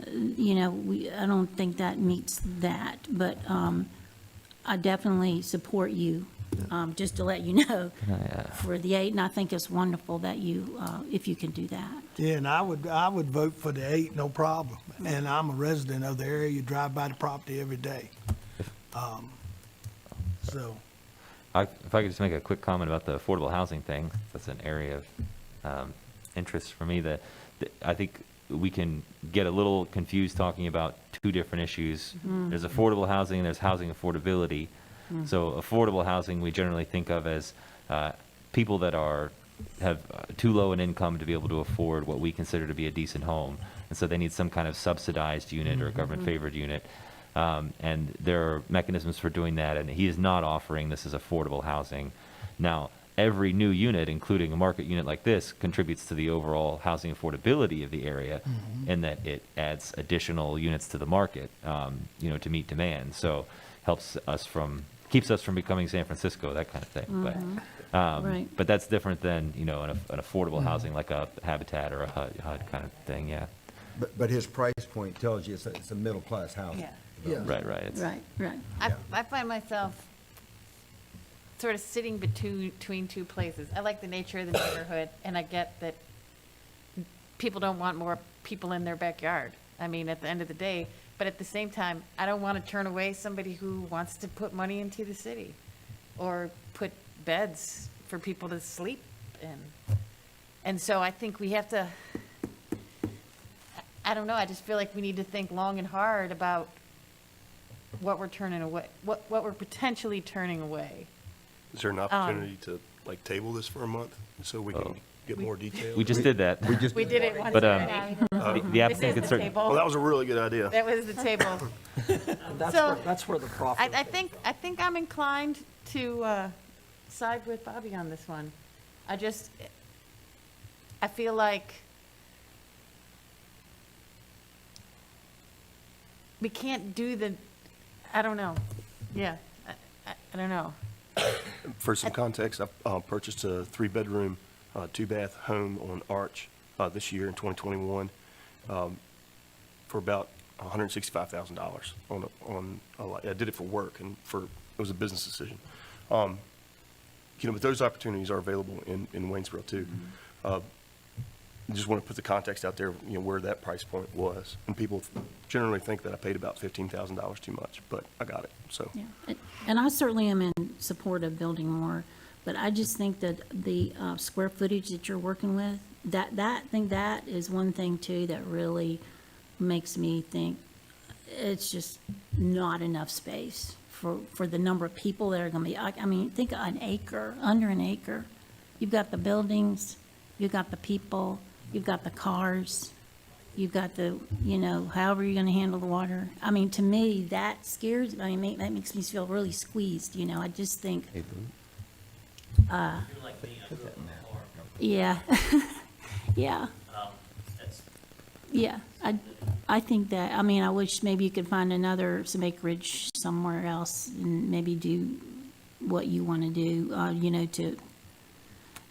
I don't think that meets that. But I definitely support you, just to let you know, for the 8. And I think it's wonderful that you, if you can do that. Yeah, and I would vote for the 8, no problem. And I'm a resident of the area, you drive by the property every day. So, if I could just make a quick comment about the affordable housing thing, that's an area of interest for me. That I think we can get a little confused talking about two different issues. There's affordable housing and there's housing affordability. So affordable housing we generally think of as people that have too low an income to be able to afford what we consider to be a decent home, and so they need some kind of subsidized unit or government favored unit. And there are mechanisms for doing that, and he is not offering this as affordable housing. Now, every new unit, including a market unit like this, contributes to the overall housing affordability of the area, in that it adds additional units to the market, to meet demand. So keeps us from becoming San Francisco, that kind of thing. Right. But that's different than, an affordable housing like a Habitat or a HUD kind of thing, yeah. But his price point tells you it's a middle-class house. Yeah. Yeah. Right. Right. I find myself sort of sitting between two places. I like the nature of the neighborhood, and I get that people don't want more people in their backyard. I mean, at the end of the day, but at the same time, I don't want to turn away somebody who wants to put money into the city or put beds for people to sleep in. And so I think we have to, I don't know, I just feel like we need to think long and hard about what we're turning away, what we're potentially turning away. Is there an opportunity to table this for a month so we can get more details? We just did that. We did it once But, already. The This applicant is could the certainly, table. Well, that was a really good idea. That was the table. So, That's where the profit. I think I'm inclined to side with Bobby on this one. I feel like we can't do I don't know. Yeah, I don't know. For some context, I purchased a 3-bedroom, 2-bath home on Arch this year in 2021 for about $165,000 I did it for work and it was a business decision. But those opportunities are available in Waynesboro too. I just want to put the context out there, where that price point was. And people generally think that I paid about $15,000 too much, but I got it, so. Yeah, and I certainly am in support of building more, but I just think that the square footage that you're working with, that is one thing too that really makes me think it's just not enough space for the number of people that are going to be. I mean, think of an acre, under an acre. You've got the buildings, you've got the people, you've got the cars, you've got the, however you're going to handle the water. I mean, to me, that that makes me feel really squeezed, I just think, yeah, yeah. Yeah, I think that, I wish maybe you could find some acreage somewhere else and maybe do what you want to do, to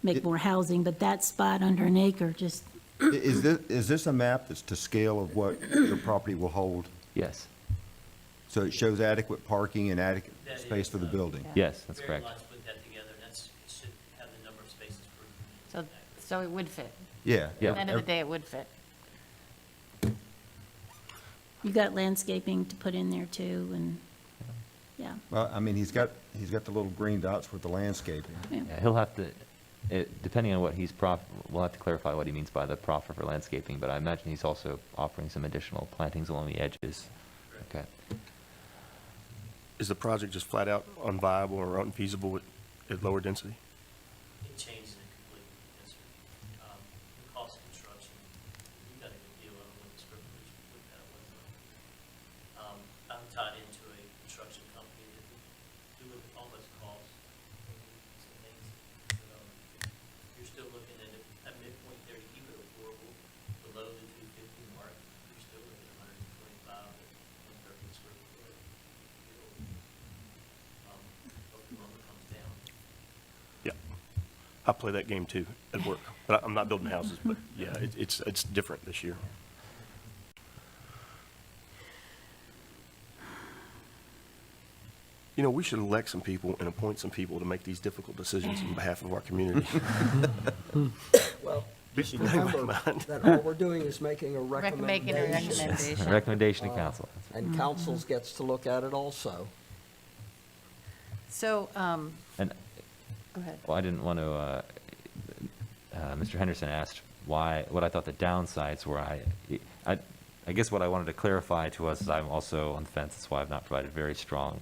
make more housing, but that spot under an acre just, Is this a map that's to scale of what your property will hold? yes, So it shows adequate parking and adequate space for the building? yes, that's correct. Lots put that together, and it should have the number of spaces per. So it would fit. Yeah. Yeah. At the end of the day, it would fit. you got landscaping to put in there too, and, yeah. Well, he's got the little green dots with the landscaping. Yeah, he'll have to, depending on what we'll have to clarify what he means by the proffer for landscaping, but I imagine he's also offering some additional plantings along the edges. Okay. Is the project just flat out unviable or unfeasible at lower density? It changes it completely, yes, sir. The cost of construction, we got a good deal on what the square footage we put that was. I'm tied into a construction company that do with all those costs. Some things, but, you're still looking at it, at midpoint there to keep it affordable, below the 250 mark, you're still looking at 125 to 130 square foot. Hope the lumber comes down. Yeah. I play that game too at work, but I'm not building houses, but yeah, it's different this year. You know, we should elect some people and appoint some people to make these difficult decisions on behalf of our community. Well, Just remember that all we're doing is making a Making a recommendation, recommendation. Recommendation to council. and councils gets to look at it also. So, And, go ahead. well, I didn't want to, Mr. Henderson asked what I thought the downsides were. I guess what I wanted to clarify to us is I'm also on the fence, that's why I've not provided very strong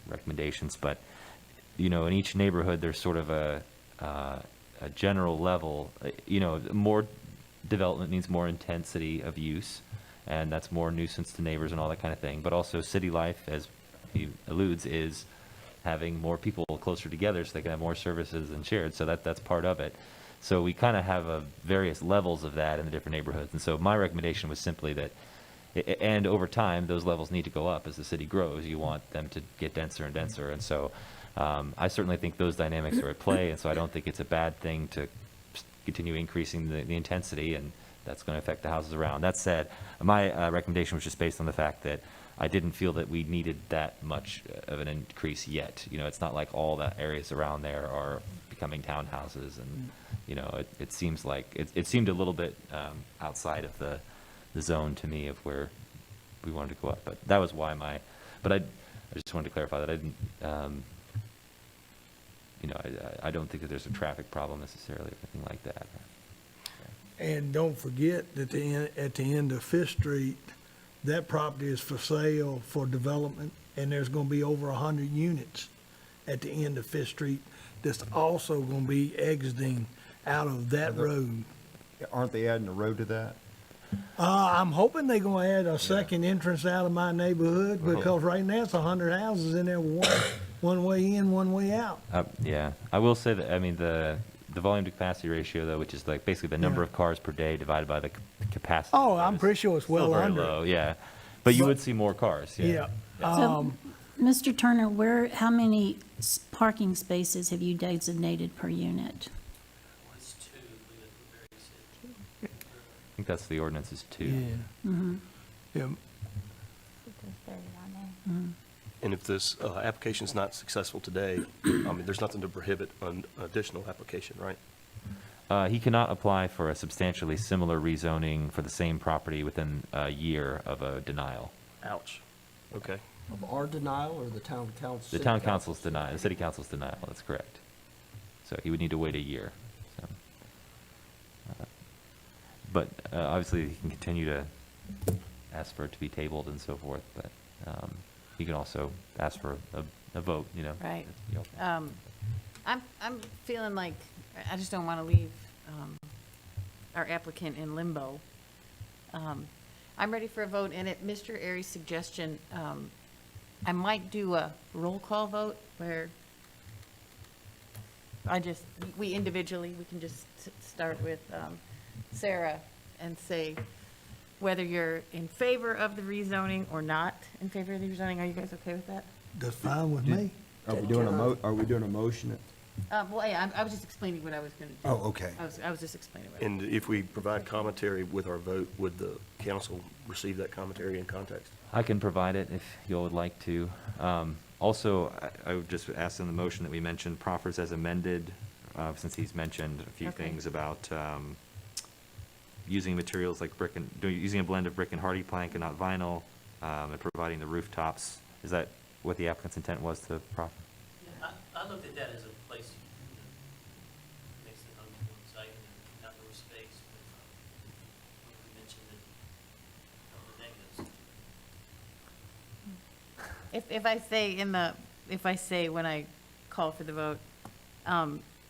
recommendations. But, you know, in each neighborhood, there's sort of a general level, more development means more intensity of use, and that's more nuisance to neighbors and all that kind of thing. But also city life, as he alludes, is having more people closer together so they can have more services and shared. So that's part of it. So we kind of have various levels of that in the different neighborhoods. And so my recommendation was simply that, and over time, those levels need to go up as the city grows. You want them to get denser and denser. And so I certainly think those dynamics are at play. And so I don't think it's a bad thing to continue increasing the intensity, and that's going to affect the houses around. That said, my recommendation was just based on the fact that I didn't feel that we needed that much of an increase yet. You know, it's not like all the areas around there are becoming townhouses, and you know, it seems like it seemed a little bit outside of the zone to me of where we wanted to go up. But that was why but I just wanted to clarify that I didn't, I don't think that there's a traffic problem necessarily or anything like that. And don't forget that at the end of Fifth Street, that property is for sale for development, and there's gonna be over 100 units at the end of Fifth Street that's also gonna be exiting out of that road. Aren't they adding a road to that? I'm hoping they're gonna add a second entrance out of my neighborhood, because right now it's 100 houses in there, one way in, one way out. Yeah, I will say that, I mean, the volume to capacity ratio, though, which is like basically the number Yeah. of cars per day divided by the capacity. Oh, is I'm pretty sure it's still well very under. low, yeah. But you But- would see more cars, yeah. Yeah. So, Mr. Turner, how many parking spaces have you designated per unit? It's two, we got the very city. I think that's the ordinance is 2. Yeah. And if this application's not successful today, I mean, there's nothing to prohibit an additional application, right? He cannot apply for a substantially similar rezoning for the same property within a year of a denial. Ouch. Okay. Of our denial or the town council? The city town council? council's denial, the city council's denial, that's correct. So he would need to wait a year, so. But obviously, he can continue to ask for it to be tabled and so forth, but he can also ask for a vote, you know. Right. You know. I'm feeling like I just don't want to leave our applicant in limbo. I'm ready for a vote, and at Mr. Airy's suggestion, I might do a roll call vote where we individually, we can just start with Sarah and say whether you're in favor of the rezoning or not in favor of the rezoning. Are you guys okay with that? That's fine with me. Are we doing a motion? Well, yeah, I was just explaining what I was going to do. Oh, okay. I was just explaining what. And if we provide commentary with our vote, would the council receive that commentary in context? I can provide it if you all would like to. Also, I would just ask in the motion that we mention proffers as amended, since he's mentioned a few Okay. things about using materials like using a blend of brick and hardy plank and not vinyl, and providing the rooftops. Is that what the applicant's intent was to proffer? I looked at that as a place If I say when I call for the vote,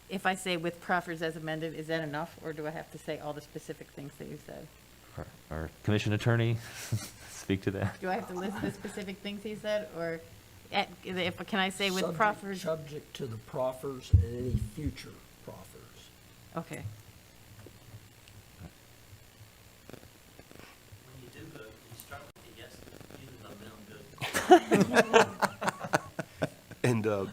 if I say with proffers as amended, is that enough? Or do I have to say all the specific things that you said? Our commission attorney, speak to that. Do I have to list the specific things he said, or can I say with Subject- proffers? Subject to the proffers and any future proffers. Okay. When you do vote, you start with the yes, usually not good.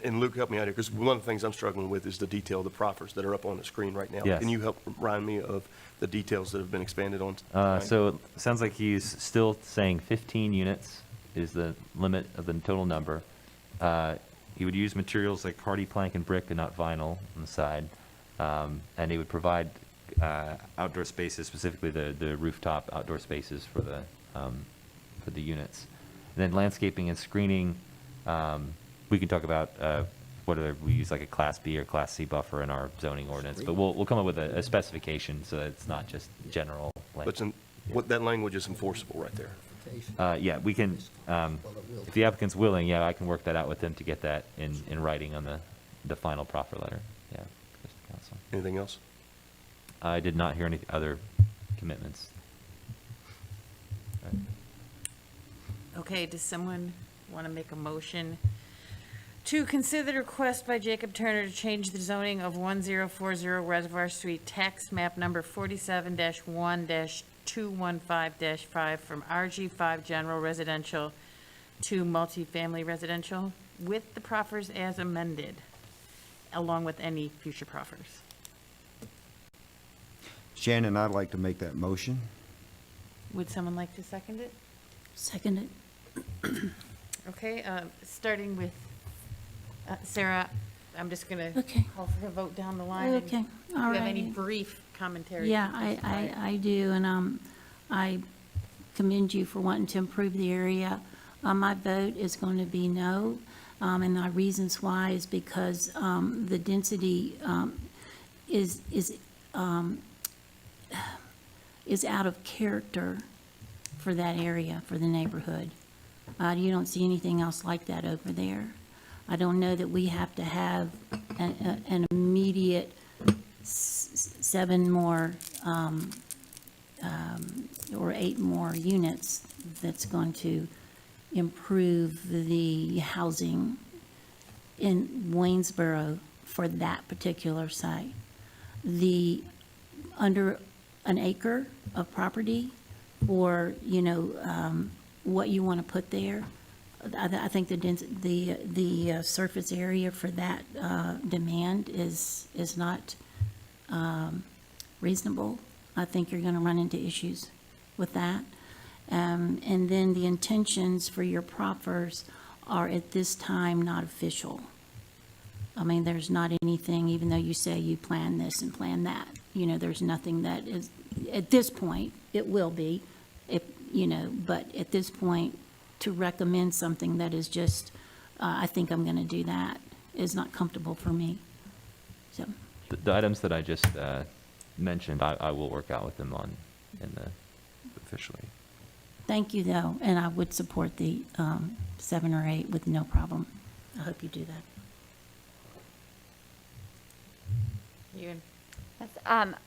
And Luke, help me out here, because one of the things I'm struggling with is the detail of the proffers that are up on the screen right now. Yes. Can you help remind me of the details that have been expanded on? So it sounds like he's still saying 15 units is the limit of the total number. He would use materials like hardy plank and brick and not vinyl on the side. And he would provide outdoor spaces, specifically the rooftop outdoor spaces for the units. And then landscaping and screening, we can talk about whether we use like a Class B or Class C buffer in our zoning ordinance, but we'll come up with a specification so that it's not just general. What that language is enforceable right there. Yeah, we can, if the applicant's willing, yeah, I can work that out with them to get that in writing on the final proffer letter. Yeah, Mr. Council. Anything else? I did not hear any other commitments. All right. Okay, does someone want to make a motion to consider the request by Jacob Turner to change the zoning of 1040 Reservoir Street, tax map number 47-1-215-5 from RG5 General Residential to multifamily residential with the proffers as amended, along with any future proffers? Shannon, I'd like to make that motion. Would someone like to second it? Second it. Okay, starting with Sarah, I'm just going to Okay. call for a vote down the line. and Okay, Do all you have any right. brief commentary? Yeah, I do, and I commend you for wanting to improve the area. My vote is going to be no, and my reasons why is because the density is out of character for that area, for the neighborhood. You don't see anything else like that over there. I don't know that we have to have an immediate 7 more or 8 more units that's going to improve the housing in Waynesboro for that particular site. Under an acre of property, or, what you want to put there, I think the surface area for that demand is not reasonable. I think you're going to run into issues with that. And then the intentions for your proffers are at this time not official. I mean, there's not anything, even though you say you plan this and plan that, there's nothing that is, at this point, it will be, but at this point, to recommend something that is just, I think I'm going to do that, is not comfortable for me. So, The items that I just mentioned, I will work out with them officially. thank you, though, and I would support the 7 or 8 with no problem. I hope you do that. Ewan? Yes,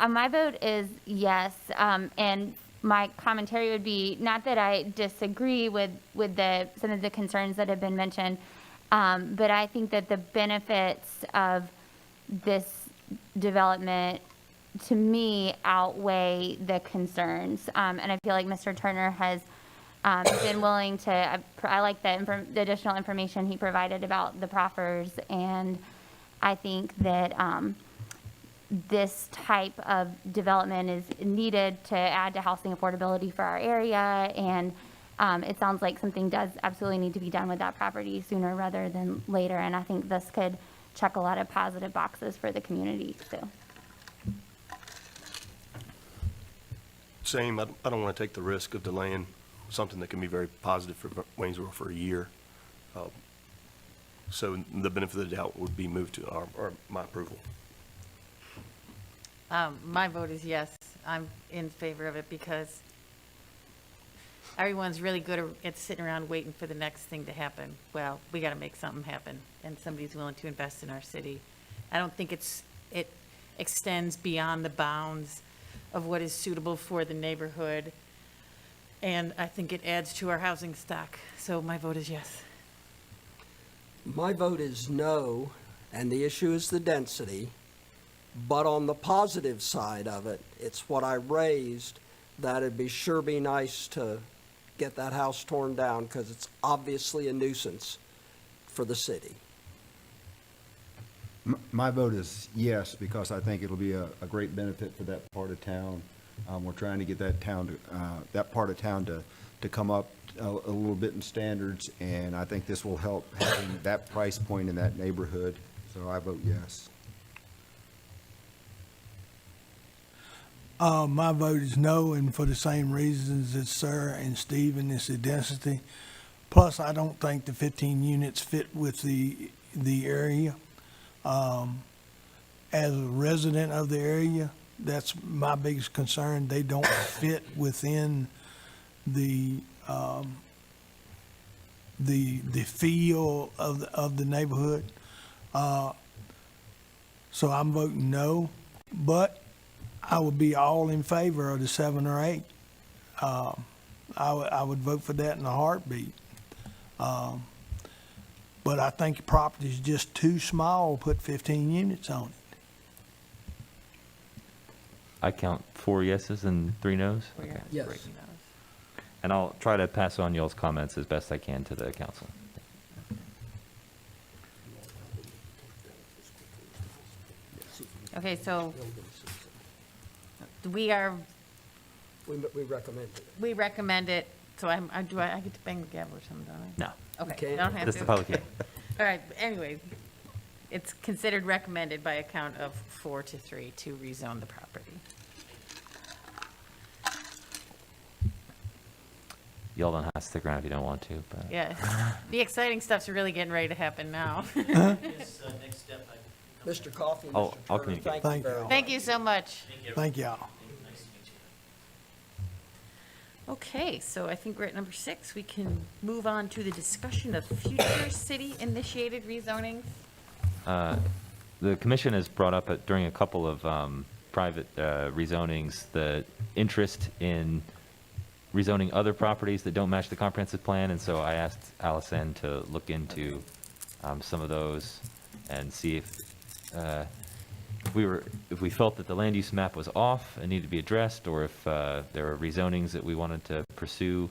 my vote is yes, and my commentary would be, not that I disagree with some of the concerns that have been mentioned, but I think that the benefits of this development, to me, outweigh the concerns. And I feel like Mr. Turner has been willing to, I like the additional information he provided about the proffers, and I think that this type of development is needed to add to housing affordability for our area, and it sounds like something does absolutely need to be done with that property sooner rather than later, and I think this could check a lot of positive boxes for the community, so. Same, I don't want to take the risk of delaying something that can be very positive for Waynesboro for a year. So the benefit of the doubt would be moved to my approval. My vote is yes. I'm in favor of it because everyone's really good at sitting around waiting for the next thing to happen. Well, we got to make something happen, and somebody's willing to invest in our city. I don't think it extends beyond the bounds of what is suitable for the neighborhood, and I think it adds to our housing stock. So my vote is yes. My vote is no, and the issue is the density. But on the positive side of it, it's what I raised, that it'd be nice to get that house torn down, because it's obviously a nuisance for the city. My vote is yes, because I think it'll be a great benefit for that part of town. We're trying to get that part of town to come up a little bit in standards, and I think this will help having that price point in that neighborhood. So I vote yes. My vote is no, and for the same reasons as Sir and Stephen, it's the density. Plus, I don't think the 15 units fit with the area. As a resident of the area, that's my biggest concern. They don't fit within the feel of the neighborhood. So I'm voting no, but I would be all in favor of the 7 or 8. I would vote for that in a heartbeat. But I think the property is just too small to put 15 units on it. I count 4 yeses and 3 nos. We're Okay. Yes. breaking those. And I'll try to pass on y'all's comments as best I can to the council. Okay, so We recommend it. we recommend it, so I get to bang the gavel or something, don't I? No, Okay, can't. I don't have that's the to. public hearing. All right, anyway, it's considered recommended by a count of 4-3 to rezone the property. Y'all don't have to stick around if you don't want to, but. Yeah, the exciting stuff's really getting ready to happen now. Mr. Coffey, I'll Mr. Turner, communicate. thank you Thank very you. much. Thank you so much. Thank y'all. Okay, so I think we're at number 6. We can move on to the discussion of future city-initiated rezonings. The commission has brought up during a couple of private rezonings the interest in rezoning other properties that don't match the comprehensive plan, and so I asked Allison to look into some of those and see if we felt that the land use map was off and needed to be addressed, or if there were rezonings that we wanted to pursue.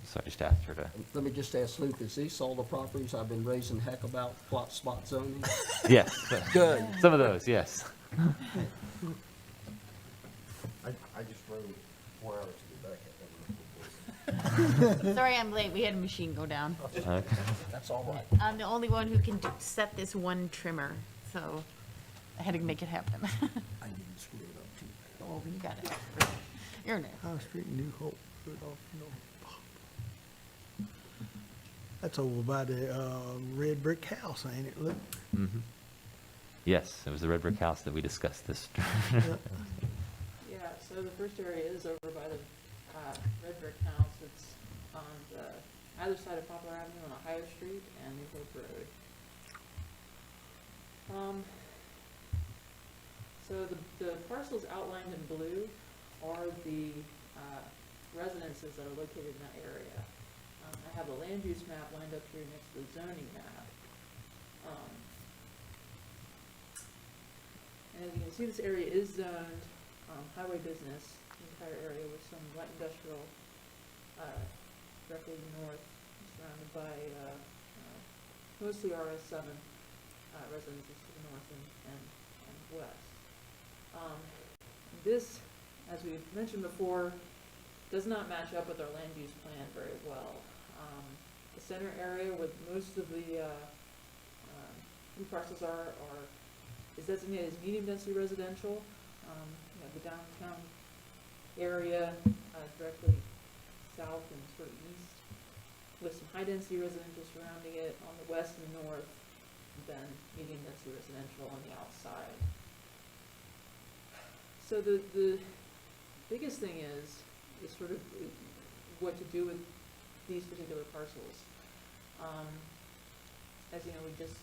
So I just asked her to. Let me just ask Luke, is these all the properties I've been raising heck about, plot spot zoning? Yes. Good. Some of those, yes. I just rode 4 hours to get back. Sorry I'm late, we had a machine go down. Okay. That's all right. I'm the only one who can set this one trimmer, so I had to make it happen. I didn't screw it up too bad. Oh, you got it. You're in there. High Street, New Hope, that's over by the red brick house, ain't it? Look. Mhm. Yes, it was the red brick house that we discussed this. Yeah, so the first area is over by the red brick house. It's on the either side of Poplar Avenue on Ohio Street and New Hope Road. So the parcels outlined in blue are the residences that are located in that area. I have a land use map lined up here next to the zoning map. And as you can see, this area is zoned highway business, the entire area, with some light industrial directly north, surrounded by mostly RS7 residences to the north and west. This, as we've mentioned before, does not match up with our land use plan very well. The center area with most of the new parcels is designated as medium density residential. You have the downtown area directly south and sort of east, with some high density residential surrounding it on the west and north, and then medium density residential on the outside. So the biggest thing is sort of what to do with these particular parcels. As you know, we just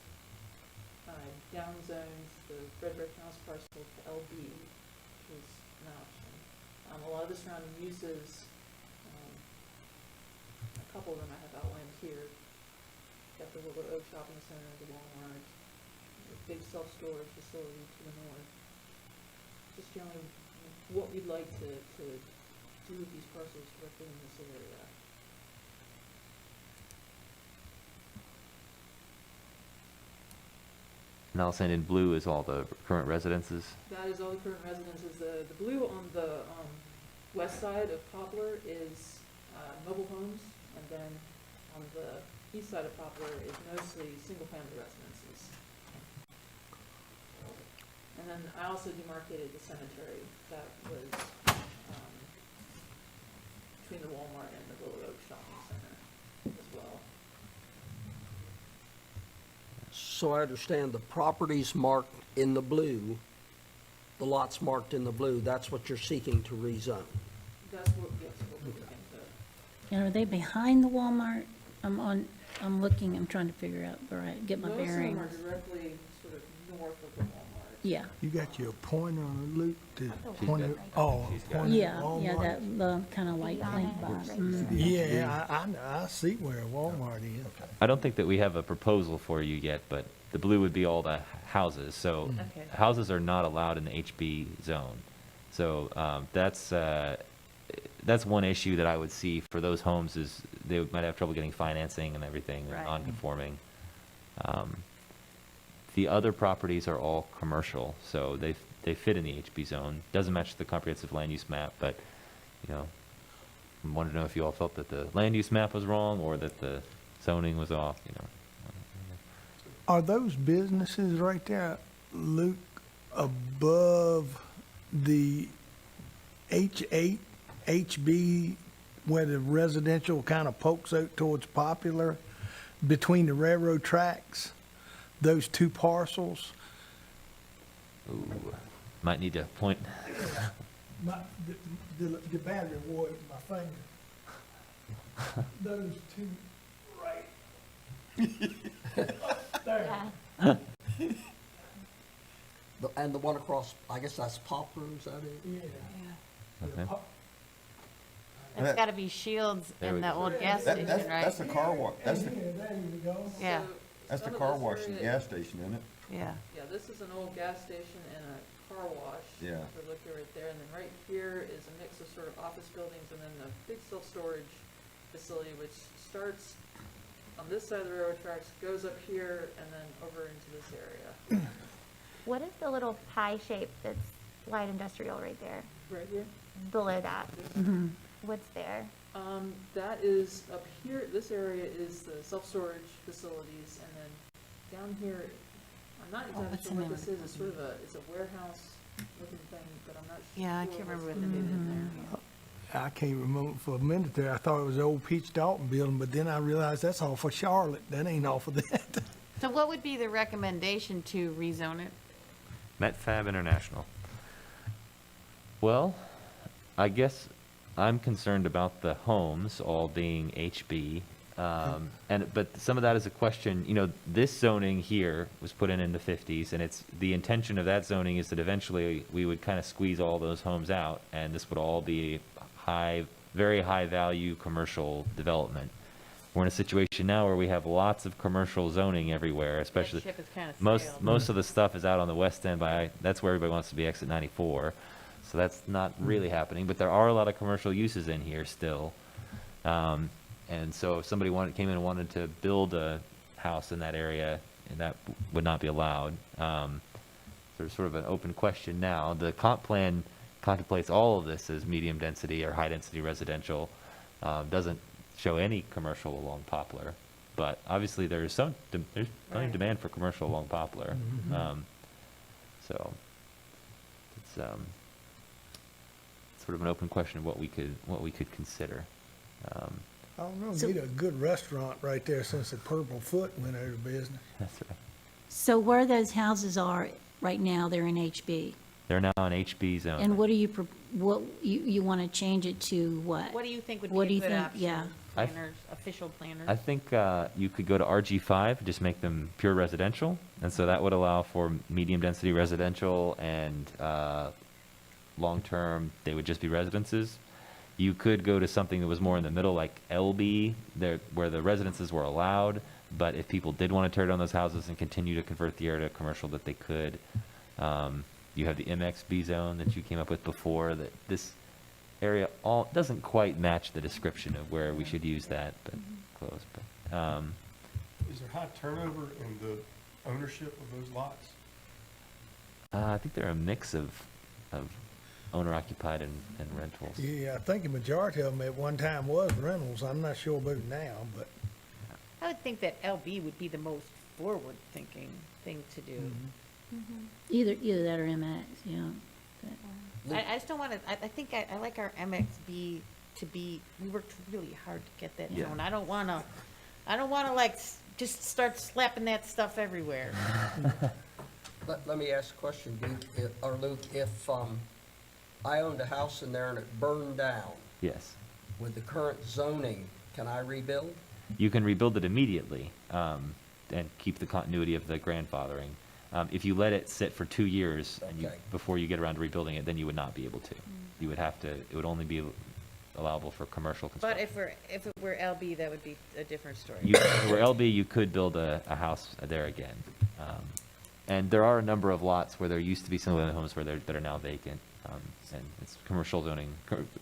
downzoned the Red Brick House parcel to LB, which is an option. A lot of the surrounding uses, a couple of them I have outlined here. Got the little Oak Shopping Center, the Walmart, the big self-storage facility to the north. Just generally what we'd like to do with these parcels directly in this area. And Allison, in blue is all the current residences. That is all the current residences. The blue on the west side of Poplar is mobile homes, and then on the east side of Poplar is mostly single-family residences. And then I also demarcated the cemetery that was between the Walmart and the Willow Oak Shopping Center as well. So I understand the properties marked in the blue, the lots marked in the blue, that's what you're seeking to rezone. That's what, yes, what we're looking to. And are they behind the Walmart? I'm looking, I'm trying to figure out where I get my Most of them bearings. are directly sort of north of the Walmart. Yeah, You got your pointer on the loop to She's point got- it, oh, she's got point it. it yeah, Walmart? that, the kind of like link box. Yeah, I see where Walmart is. I don't think that we have a proposal for you yet, but the blue would be all the houses. So Okay. houses are not allowed in the HB zone. So that's one issue that I would see for those homes is they might have trouble getting financing and everything, Right. non-conforming. The other properties are all commercial, so they fit in the HB zone. Doesn't match the comprehensive land use map, but, you know, I wanted to know if you all felt that the land use map was wrong or that the zoning was off, you know. Are those businesses right there, Luke, above the H8, HB, where the residential kind of pokes out towards Popular, between the railroad tracks? Those two parcels? Ooh, might need to point. The battery wore it in my finger. Those two right there. Yeah. And the one across, I guess that's Poplar, is that it? Yeah. Okay. It's gotta be Shields There we in the go. old gas station, right? That's the car wash, that's the, Yeah, there you go. Yeah. So that's the some of car this wash and area- gas station, isn't it? Yeah. Yeah, this is an old gas station and a car wash. Yeah. If we're looking right there, and then right here is a mix of sort of office buildings and then the big self-storage facility, which starts on this side of the railroad tracks, goes up here, and then over into this area. What is the little pie shape that's light industrial right there, Right here? below that? What's there? That is up here, this area is the self-storage facilities, and then down here, I'm not exactly that's sure what another this is, it's sort of it's a warehouse looking thing, but I'm not sure. Yeah, I can't remember what they did in there. I can't remember for a minute there. I thought it was the old Peach Dalton building, but then I realized that's off of Charlotte. That ain't off of that. So what would be the recommendation to rezone it? MetFab International. Well, I guess I'm concerned about the homes all being HB. But some of that is a question, you know, this zoning here was put in the 50s, and it's, the intention of that zoning is that eventually we would kind of squeeze all those homes out, and this would all be very high value commercial development. We're in a situation now where we have lots of commercial zoning everywhere, especially. That ship is kind of Most of the stuff is out on the west end that's where everybody wants to be exit 94. So that's not really happening, but there are a lot of commercial uses in here still. And so if somebody came in and wanted to build a house in that area, and that would not be allowed. There's sort of an open question now. The comp plan contemplates all of this as medium density or high density residential. Doesn't show any commercial along Poplar, but obviously there's plenty of demand for commercial along Poplar. So it's sort of an open question of what we could consider. I don't know, So- need a good restaurant right there since the Purple Foot went out of business. That's right. So where those houses are right now, they're in HB. They're now in HB zone. And what are you what, you want to change it to what? What do you think would What do be a you good think? option? Yeah. Planners, official planners? I think you could go to RG5, just make them pure residential, and so that would allow for medium-density residential and long-term, they would just be residences. You could go to something that was more in the middle, like LB, there, where the residences were allowed, but if people did want to tear down those houses and continue to convert the area to commercial, that they could. You have the MXB zone that you came up with before, that this area all doesn't quite match the description of where we should use that, but close. But Is there high turnover in the ownership of those lots? I think they're a mix of owner occupied and rentals. Yeah, I think the majority of them at one time was rentals. I'm not sure about it now, but I would think that LB would be the most forward-thinking thing to do. Either that or MX, yeah. I just don't want to, I think I like our MXB to be, we worked really hard to get that Yeah. zone. I don't want to like just start slapping that stuff everywhere. Let me ask a question, Duke, or Luke, if I owned a house in there and it burned down, Yes. with the current zoning, can I rebuild? You can rebuild it immediately and keep the continuity of the grandfathering. If you let it sit for 2 years and Okay. before you get around to rebuilding it, then you would not be able to. You would have to, it would only be allowable for commercial But construction. if it were LB, that would be a different story. If it were LB, you could build a house there again. And there are a number of lots where there used to be single-family homes that are now vacant. And it's commercial zoning,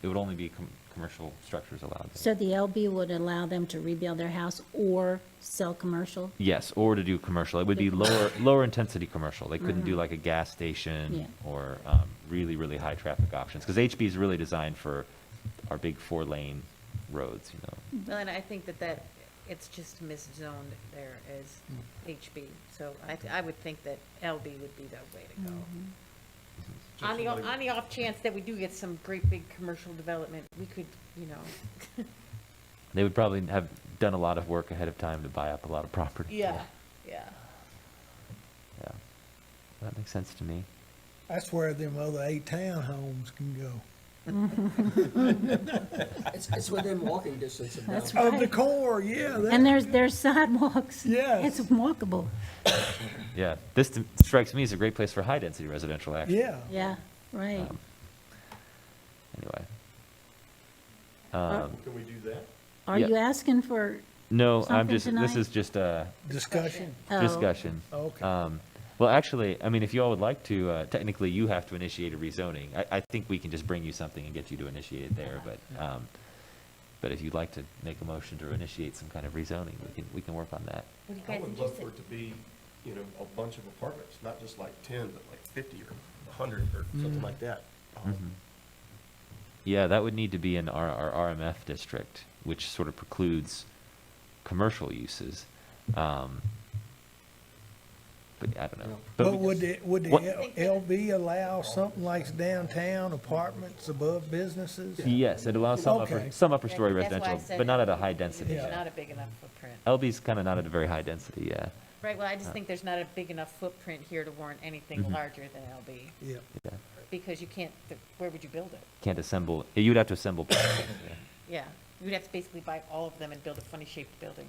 it would only be commercial structures allowed there. So the LB would allow them to rebuild their house or sell commercial? Yes, or to do commercial. It would be lower intensity commercial. They couldn't do like a gas Yeah. station or really, really high traffic options. Because HB is really designed for our big 4-lane roads, you know. Well, and I think that it's just miszoned there as HB. So I would think that LB would be the way to go. On the off chance that we do get some great big commercial development, we could, you know. They would probably have done a lot of work ahead of time to buy up a lot of property. Yeah. Yeah. That makes sense to me. that's where them other 8 townhomes can go. It's within walking distance of That's downtown. Of the core, yeah. that- And there's sidewalks. Yes. It's walkable. Yeah, this strikes me as a great place for high-density residential, actually. Yeah. Yeah, right. Anyway. Can we do that? Are yeah. you asking for, No, Something this tonight? is just a Discussion. oh, discussion. Okay. Well, actually, I mean, if you all would like to, technically you have to initiate a rezoning. I think we can just bring you something and get you to initiate it there, but if you'd like to make a motion to initiate some kind of rezoning, we can work on that. What do you I guys would love interested? for it to be, you know, a bunch of apartments, not just like 10, but like 50 or 100 or something like that. Yeah, that would need to be in our RMF district, which sort of precludes commercial uses. But I don't know. But we- would the What- LB allow something like downtown apartments above businesses? Yes, it allows some Okay. upper story That's why I residential, said but not at a LB, high because density. There's not a big enough footprint. LB's kind of not at a very high density, yeah. Right, well, I just think there's not a big enough footprint here to warrant anything larger than LB, Yeah. Yeah. because you can't, where would you build it? Can't assemble, you'd have to assemble. yeah. Yeah, you would have to basically buy all of them and build a funny-shaped building.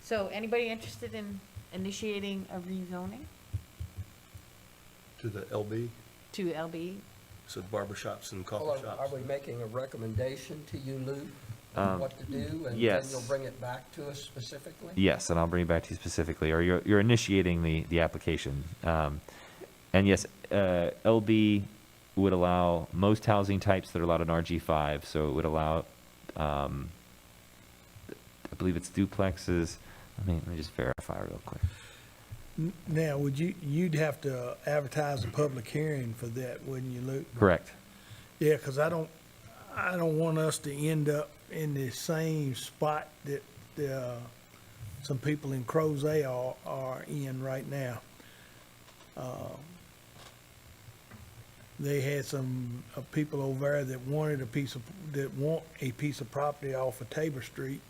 So, anybody interested in initiating a rezoning To the LB, to LB? so barbershops and Well, coffee are shops. we making a recommendation to you, Luke, on what to do? And then yes. you'll bring it back to us specifically? Yes, and I'll bring it back to you specifically, or you're initiating the application. And yes, LB would allow most housing types that are allowed in RG5, so it would allow, I believe it's duplexes. Let me just verify real quick. Now, you'd have to advertise a public hearing for that, wouldn't you, Luke? Correct. Yeah, 'cause I don't want us to end up in the same spot that, some people in Crozet are in right now. They had some, people over there that want a piece of property off of Tabor Street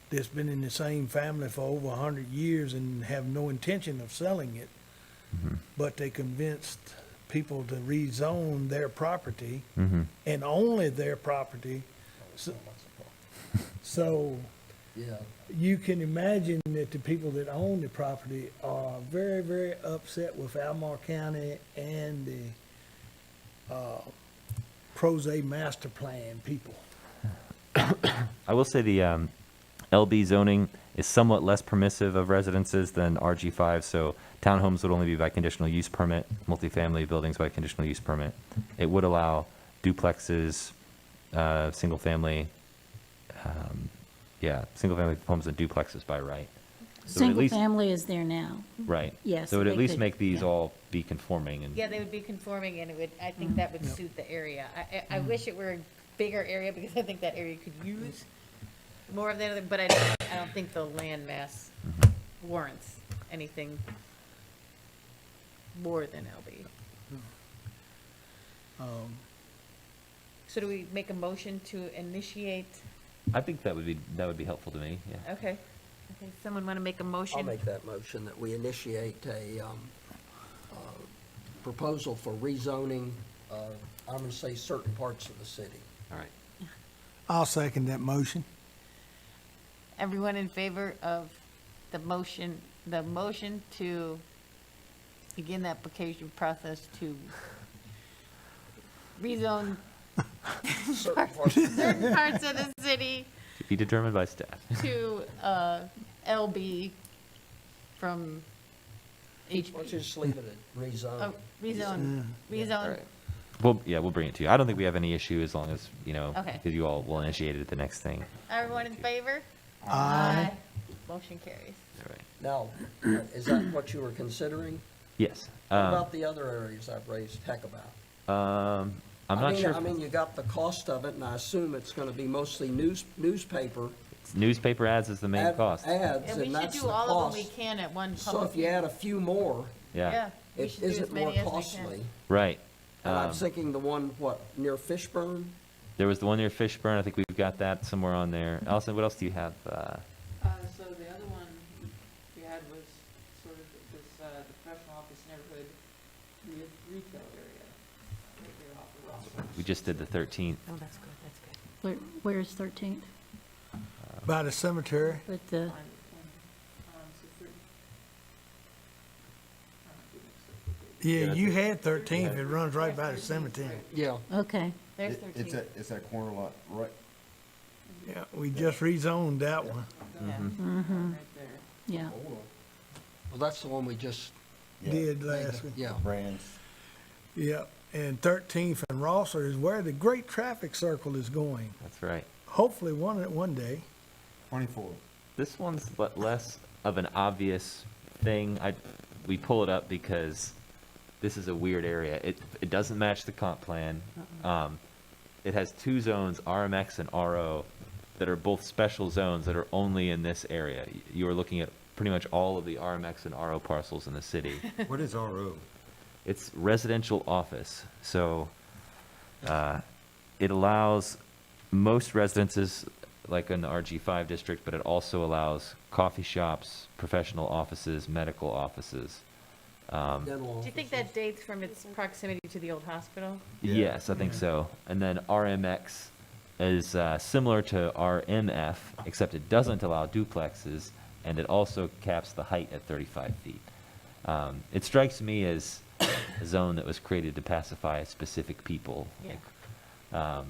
that's been in the same family for over 100 years and have no intention of selling it. but they convinced people to rezone their property Mm-hmm. and only their property. So Yeah. you can imagine that the people that own the property are very, very upset with Albemarle County and the Prose Master Plan people. I will say the LB zoning is somewhat less permissive of residences than RG5, so townhomes would only be by conditional use permit, multifamily buildings by conditional use permit. It would allow duplexes, single family homes and duplexes by right. So at Single least, family is there now. right. Yes, So it would they at least could- make these yeah. all be conforming and. Yeah, they would be conforming and it would, I think that would suit the area. I wish it were a bigger area because I think that area could use more of the other, but I don't think the land mass warrants anything more than LB. So do we make a motion to initiate? I think that would be helpful to me, yeah. Okay. Okay, someone want to make a motion? I'll make that motion that we initiate a proposal for rezoning, I'm going to say certain parts of the city. All right. I'll second that motion. Everyone in favor of the motion to begin the application process to rezone Certain parts of the certain parts of the city To be determined by staff. to LB from Let's HP. just leave it at rezone. Oh, rezone, All rezone. right. We'll bring it to you. I don't think we have any issue as long as, Okay. because you all will initiate it at the next thing. Everyone in favor? Aye. Motion carries. All right. Now, is that what you were considering? Yes. What about the other areas I've raised heck about? I'm not sure. I mean, you got the cost of it, and I assume it's gonna be mostly newspaper. Newspaper ads is the main cost. Ads, And we and should that's the do all of them we cost. can at one So public. if you add a few more, Yeah. We it should do as isn't more many as we can. costly. Right. And I'm Um, thinking the one, near Fishburne? There was the one near Fishburne. I think we've got that somewhere on there. Allison, what else do you have? So the other one we had was sort of this, the professional office neighborhood retail area, right there off of Ross. We just did the 13th. Oh, that's good, that's good. Where's 13th? By the cemetery. With the, So Yeah, you had 13th. It runs right by the cemetery. Yeah. okay. There's It's 13. that corner lot, right? Yeah, we just rezoned that one. Yeah, Mm-hmm. right there. Yeah. Well, that's the one we just, Did last week. yeah. Brands. Yeah, and 13th and Rosser is where the great traffic circle is going. That's right. Hopefully one day. 24. This one's less of an obvious thing. We pull it up because this is a weird area. It doesn't match the comp plan. It has two zones, RMX and RO, that are both special zones that are only in this area. You are looking at pretty much all of the RMX and RO parcels in the city. What is RO? It's residential office, so it allows most residences, like in the RG5 district, but it also allows coffee shops, professional offices, medical offices. Dental Do you think that dates from its proximity to the old hospital? Yes, I think so. And then RMX is similar to RMF, except it doesn't allow duplexes, and it also caps the height at 35 feet. It strikes me as a zone that was created to pacify specific people. Yeah.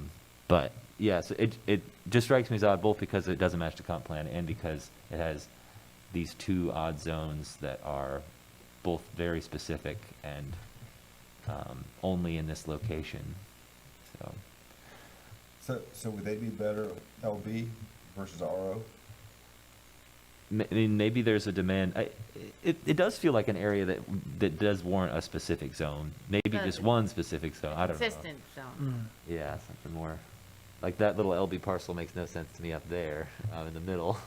But yes, it just strikes me as odd, both because it doesn't match the comp plan and because it has these two odd zones that are both very specific and only in this location. So would they be better LB versus RO? I mean, maybe there's a demand. It does feel like an area that does warrant a specific zone. Maybe just one specific zone. I don't know. Consistent zone. Yeah, something more. Like that little LB parcel makes no sense to me up there in the middle.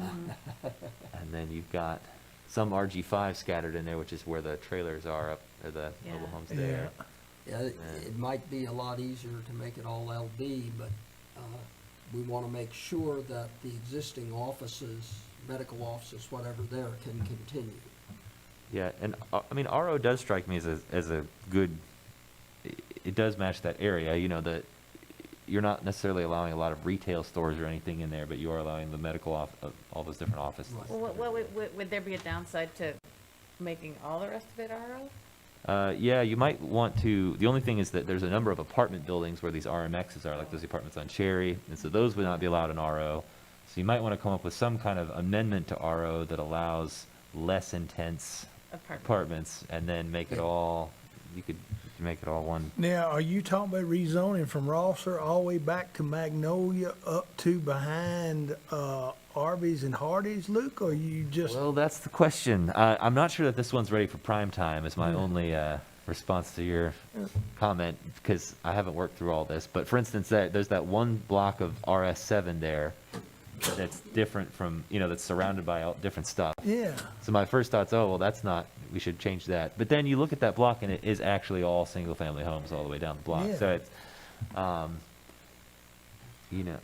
And then you've got some RG5 scattered in there, which is where the trailers are up, or the mobile Yeah. homes there. Yeah, it might be a lot easier to make it all LB, but we want to make sure that the existing offices, medical offices, whatever there, can continue. Yeah, and I mean, RO does strike me as a good, it does match that area, you know, that you're not necessarily allowing a lot of retail stores or anything in there, but you are allowing the medical all those different offices. Well, would there be a downside to making all the rest of it RO? Yeah, you might want to, the only thing is that there's a number of apartment buildings where these RMXs are, like those apartments on Cherry, and so those would not be allowed in RO. So you might want to come up with some kind of amendment to RO that allows less intense apartments, and then make it all, you could make it all one. Now, are you talking about rezoning from Rosser all the way back to Magnolia up to behind, Arby's and Hardee's, Luke, or you just? Well, that's the question. I'm not sure that this one's ready for prime time is my only response to your comment, because I haven't worked through all this. But for instance, there's that one block of RS7 there that's different from, you know, that's surrounded by all different stuff. Yeah. So my first thought's, oh, well, that's not, we should change that. But then you look at that block and it is actually all single-family homes all the way down the block. Yeah. So it's, you know,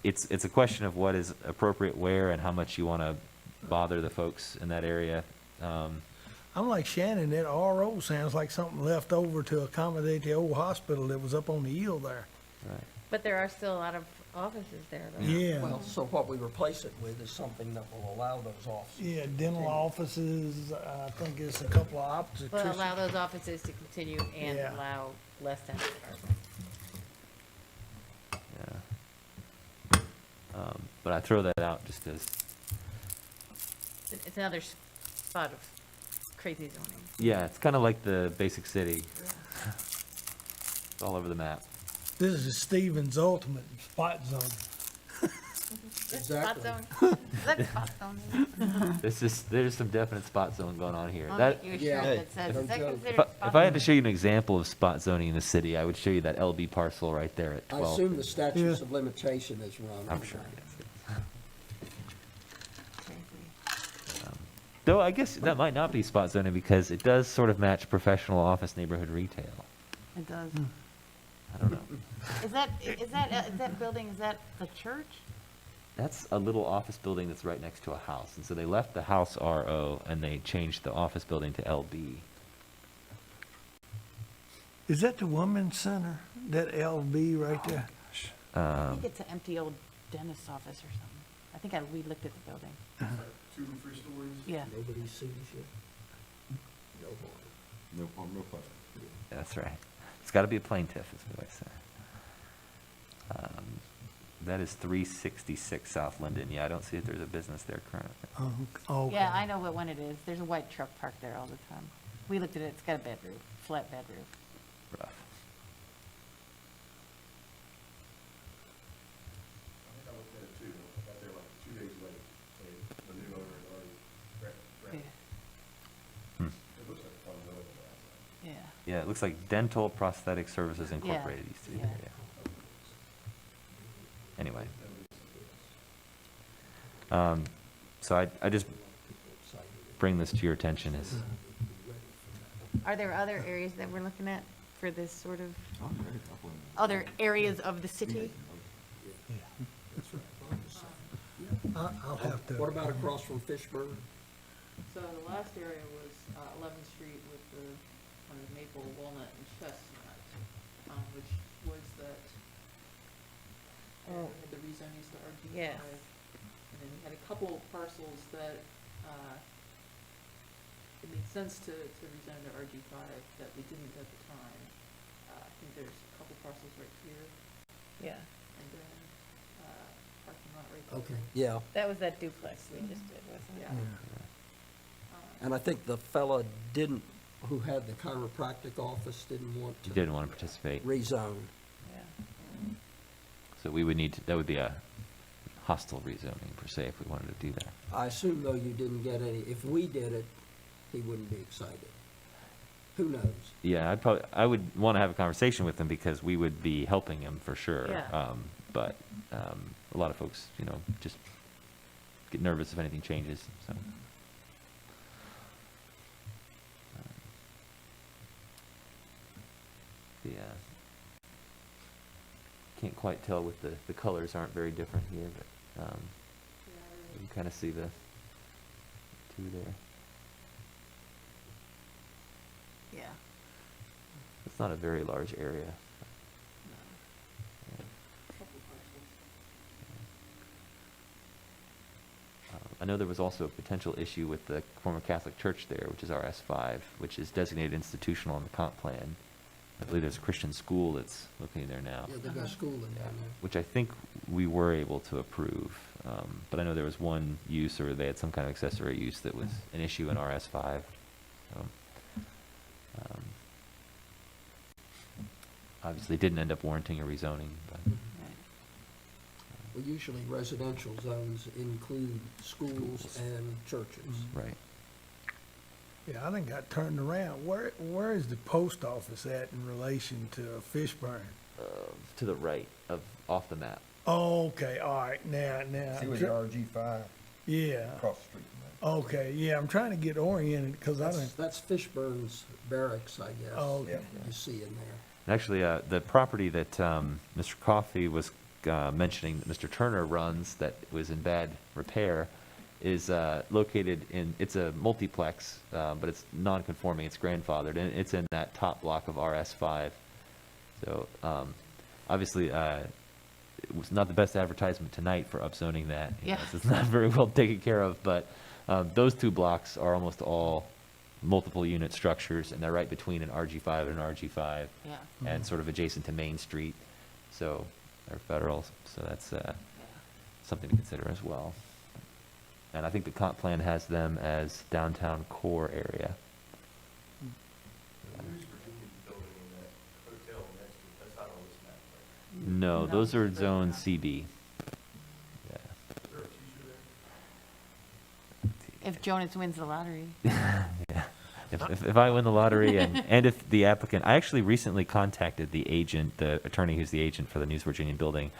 it's a question of what is appropriate where and how much you want to bother the folks in that area. I'm like Shannon, that RO sounds like something left over to accommodate the old hospital that was up on the hill there. Right. But there are still a lot of offices there, though. Yeah. Well, so what we replace it with is something that will allow those offices. Yeah, dental offices, I think it's a couple of Well, obstetricians. allow those offices to continue and Yeah. allow less dental apartments. Yeah. But I throw that out just as, It's another spot of crazy zoning. yeah, it's kind of like the basic city. It's all over the map. This is Stevens' ultimate spot zone. Spot Exactly. zone? That's spot zoning. There's some definite spot zone going on here. I'll That, make you a Yeah. shirt that says, is that If I- considered if spot I had to zoning? show you an example of spot zoning in the city, I would show you that LB parcel right there at I 12. assume the statutes of limitation is run. I'm on sure, that. yes. Crazy. Though I guess that might not be spot zoning because it does sort of match professional office neighborhood retail. It does. I don't know. Is that building, is that the church? That's a little office building that's right next to a house. And so they left the house RO and they changed the office building to LB. Is that the women's center, that LB right there? I think it's an empty old dentist's office or something. I think we looked at the building. 2 or 3 stories? Yeah. Nobody sees you. No harm. No question. That's right. It's got to be a plaintiff, is what I say. That is 366 South Linden. Yeah, I don't see if there's a business there currently. Oh, okay. Yeah, I know what one it is. There's a white truck parked there all the time. We looked at it. It's got a bed roof, flat bed roof. Rough. I think I looked at it too. I got there like 2 days late. The new owner had already Yeah. It looks like a fun building on the outside. Yeah. Yeah, it looks like Dental Prosthetic Services Incorporated used to be yeah. there, yeah. Anyway. So I just bring this to your attention as, Are there other areas that we're looking at for this sort of, other areas of the city? I'll have to. What about across from Fishburne? So the last area was 11th Street with the kind of maple, walnut, and chestnut, which was that, had the rezonings to RG5. Yes. And then you had a couple parcels that, it made sense to rezone to RG5 that we didn't at the time. I think there's a couple parcels right here, Yeah. and then, parking lot right there. Okay. Yeah, That was that duplex we just did, wasn't it? Yeah. and I think the fella who had the chiropractic office didn't want you to didn't want to participate. rezone. Yeah. So we would need to, that would be a hostile rezoning per se if we wanted to do that. I assume though you didn't get any, if we did it, he wouldn't be excited. Who knows? Yeah, I would want to have a conversation with him because we would be helping him for sure. Yeah. But a lot of folks, you know, just get nervous if anything changes, so. Yeah. Can't quite tell with the colors aren't very different here, but you can kind of see the two there. it's not a very large area. I know there was also a potential issue with the former Catholic church there, which is RS5, which is designated institutional in the comp plan. I believe there's a Christian school that's located there now, Yeah, they've got schooling down there. which I think we were able to approve. But I know there was one use, or they had some kind of accessory use that was an issue in RS5. Obviously didn't end up warranting a rezoning, but. Well, usually residential zones include schools and churches. Right. Yeah, I think got turned around. Where is the post office at in relation to Fishburne? To the right of, off the map. Oh, okay, all right, now. See where the RG5 Yeah, across the street from that? okay, yeah, I'm trying to get oriented, because I don't, That's Fishburne's barracks, I guess. Oh, okay. You see in there. And actually, the property that Mr. Coffey was mentioning that Mr. Turner runs that was in bad repair is located in, it's a multiplex, but it's non-conforming, it's grandfathered, and it's in that top block of RS5. So obviously, it was not the best advertisement tonight for upzoning that. You know, Yeah. so it's not very well taken care of, but those two blocks are almost all multiple unit structures, and they're right between an RG5 and an RG5, Yeah. and sort of adjacent to Main Street, so they're federal, so that's something to consider as well. And I think the comp plan has them as downtown core area. No, those are zone CB. Yeah. If Jonas wins the lottery. Yeah. If I win the lottery and if the applicant, I actually recently contacted the agent, the attorney who's the agent for the News Virginia building,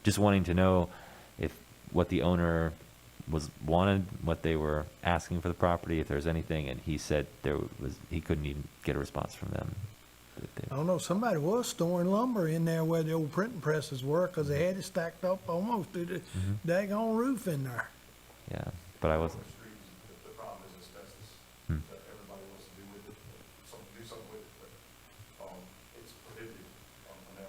just wanting to know if what the owner wanted, what they were asking for the property, if there's anything, and he said he couldn't even get a response from them. I don't know, somebody was storing lumber in there where the old printing presses were, because they had it stacked up almost to the daggone roof in there. Yeah, but I wasn't. The problem is asbestos, Hmm. that everybody wants to do with it, do something with it, but it's prohibited now,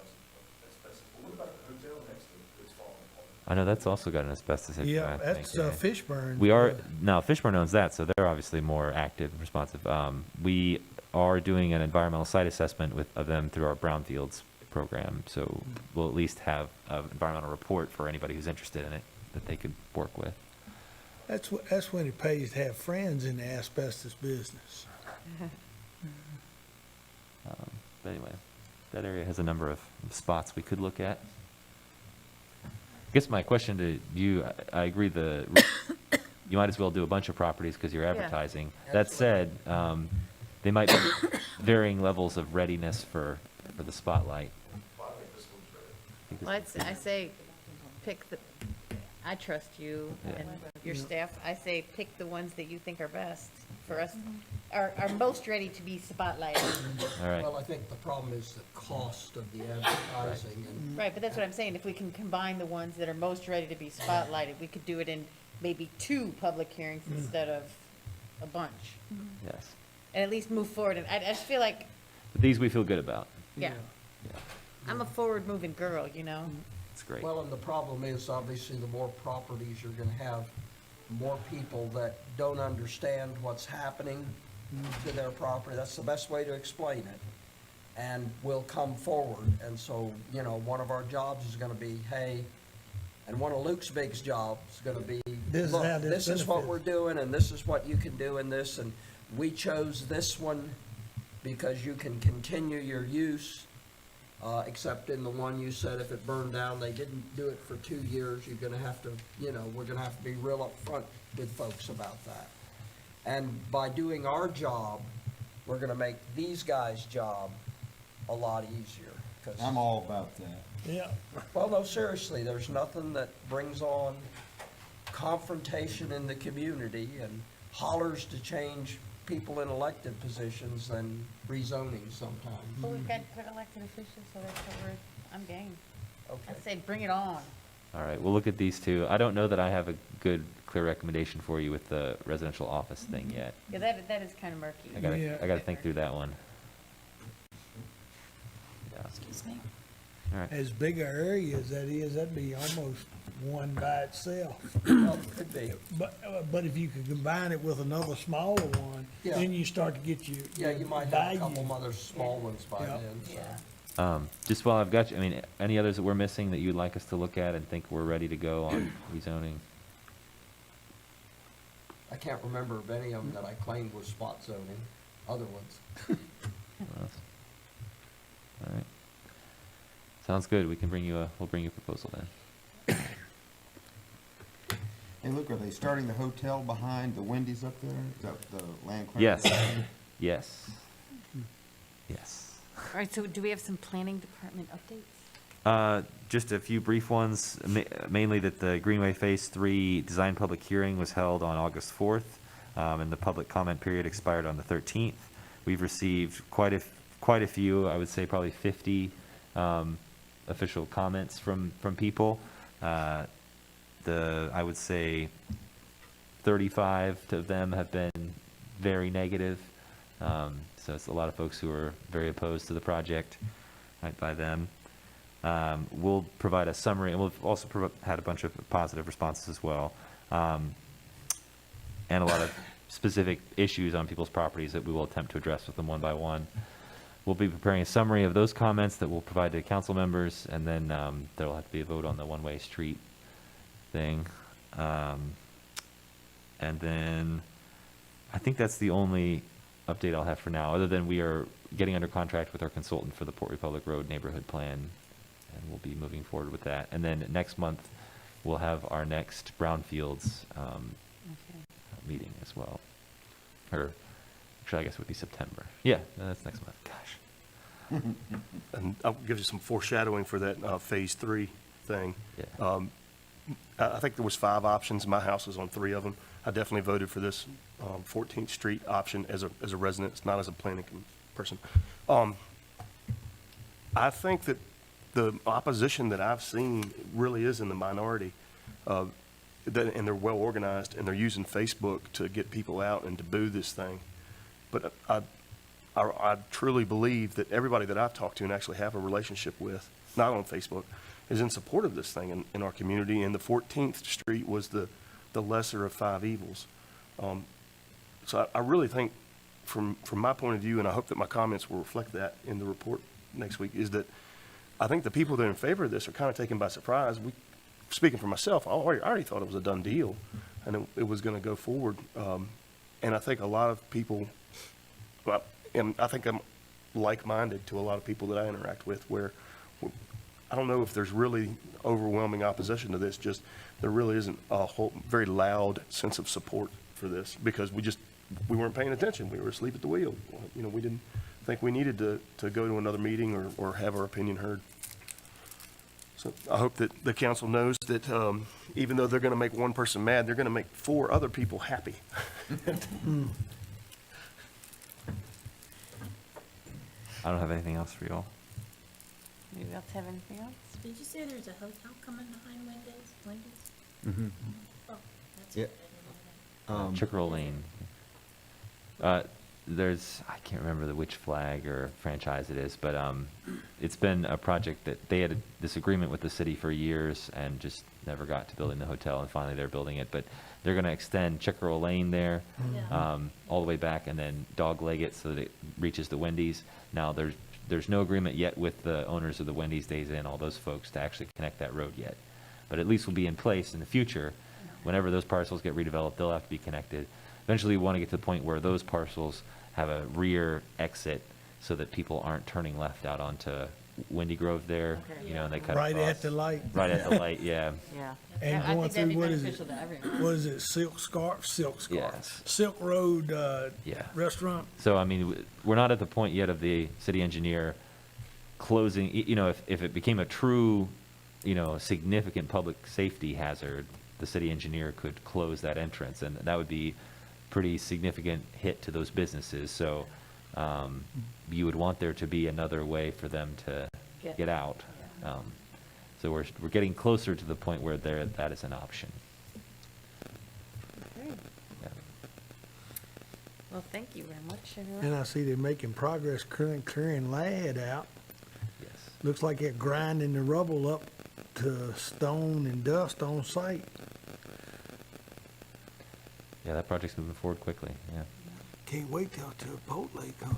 asbestos. But what about the hotel next to it that's falling apart? I know that's also got an asbestos issue, Yeah, I think. that's Fishburne. We are, now Fishburne owns that, so they're obviously more active and responsive. We are doing an environmental site assessment of them through our brownfields program, so we'll at least have an environmental report for anybody who's interested in it that they could work with. That's when it pays to have friends in the asbestos business. But anyway, that area has a number of spots we could look at. I guess my question to you, I agree you might as well do a bunch of properties because you're advertising. That said, they might be varying levels of readiness for the spotlight. Well, I think this one's better. Well, I say, I trust you and your staff. I say, pick the ones that you think are best for us, are most ready to be spotlighted. All right. Well, I think the problem is the cost of the advertising and. Right, but that's what I'm saying. If we can combine the ones that are most ready to be spotlighted, we could do it in maybe 2 public hearings instead of a bunch. Yes. And at least move forward. And I just feel like, But these we feel good about. yeah, Yeah, I'm a forward-moving girl, you know? it's great. Well, and the problem is, obviously, the more properties you're gonna have, more people that don't understand what's happening to their property. That's the best way to explain it. And will come forward. And so, one of our jobs is gonna be, hey, and one of Luke's big jobs is gonna be, This is look, how this this is what benefits." we're doing, and this is what you can do in this, and we chose this one because you can continue your use, except in the one you said if it burned down, they didn't do it for 2 years, you're gonna have to, we're gonna have to be real upfront with folks about that. And by doing our job, we're gonna make these guys' job a lot easier, 'cause- I'm all about that. Yeah, well, no, seriously, there's nothing that brings on confrontation in the community and hollers to change people in elected positions than rezoning sometimes. Well, we've got to put elected officials, so that's what I'm game. Okay. I say, bring it on. All right, we'll look at these two. I don't know that I have a good, clear recommendation for you with the residential office thing yet. Yeah, that is kind of murky. I gotta Yeah. think through that one. All right. as big a area as that is, that'd be almost one by itself. Well, could be. But if you could combine it with another smaller one, Yeah. then you start to get your Yeah, you might have a value. couple other small ones by Yeah. then, so. Just while I've got you, I mean, any others that we're missing that you'd like us to look at and think we're ready to go on rezoning? I can't remember of any of them that I claimed was spot zoning, other ones. All right. Sounds good. We can bring you we'll bring you a proposal then. Hey, look, are they starting the hotel behind the Wendy's up there? Is that the land clearing? Yes. Yes. Yes. All right, so do we have some planning department updates? Just a few brief ones, mainly that the Greenway Phase 3 design public hearing was held on August 4th, and the public comment period expired on the 13th. We've received quite a few, I would say probably 50 official comments from people. I would say 35 of them have been very negative. So it's a lot of folks who are very opposed to the project, right, by them. We'll provide a summary, and we've also had a bunch of positive responses as well, and a lot of specific issues on people's properties that we will attempt to address with them one by one. We'll be preparing a summary of those comments that we'll provide to council members, and then there will have to be a vote on the one-way street thing. And then I think that's the only update I'll have for now, other than we are getting under contract with our consultant for the Port Republic Road neighborhood plan, and we'll be moving forward with that. And then next month, we'll have our next brownfields meeting as well. Or, actually, I guess it would be September. Yeah, that's next month. Gosh. And I'll give you some foreshadowing for that Phase 3 thing. Yeah. I think there was 5 options. My house is on 3 of them. I definitely voted for this 14th Street option as a resident, not as a planning person. I think that the opposition that I've seen really is in the minority, and they're well organized, and they're using Facebook to get people out and to boo this thing. But I truly believe that everybody that I've talked to and actually have a relationship with, not on Facebook, is in support of this thing in our community. And the 14th Street was the lesser of 5 evils. So I really think, from my point of view, and I hope that my comments will reflect that in the report next week, is that I think the people that are in favor of this are kind of taken by surprise. Speaking for myself, I already thought it was a done deal, and it was going to go forward. And I think a lot of people, and I think I'm like-minded to a lot of people that I interact with, where I don't know if there's really overwhelming opposition to this, just there really isn't a whole very loud sense of support for this, because we weren't paying attention. We were asleep at the wheel. We didn't think we needed to go to another meeting or have our opinion heard. So I hope that the council knows that even though they're going to make one person mad, they're going to make 4 other people happy. I don't have anything else for you all. Anybody else have anything else? Did you say there's a hotel coming behind Wendy's? Oh, that's Yeah. good. Chickerell Lane. I can't remember which flag or franchise it is, but it's been a project that they had this agreement with the city for years and just never got to building the hotel, and finally they're building it. But they're going to extend Chickerell Lane there Yeah. all the way back, and then dogleg it so that it reaches the Wendy's. Now, there's no agreement yet with the owners of the Wendy's, Days Inn, all those folks, to actually connect that road yet. But at least will be in place in the future. Whenever those parcels get redeveloped, they'll have to be connected. Eventually, we want to get to the point where those parcels have a rear exit so that people aren't turning left out onto Windy Grove there, and they cut Right across. at the light. Right at the light, yeah. Yeah. And I going think that'd be through, what is beneficial it? to everyone. What is it, Silk Scarf? Yes. Silk Road Yeah. Restaurant? So, I mean, we're not at the point yet of the city engineer closing, if it became a true, significant public safety hazard, the city engineer could close that entrance, and that would be pretty significant hit to those businesses. So you would want there to be another way for them to get out. So we're getting closer to the point where that is an option. Great. Yeah. Well, thank you very much, And everyone. I see they're making progress clearing Ladd out. Yes. Looks like they're grinding the rubble up to stone and dust on site. Yeah, that project's moving forward quickly, yeah. Can't wait till Chipotle comes.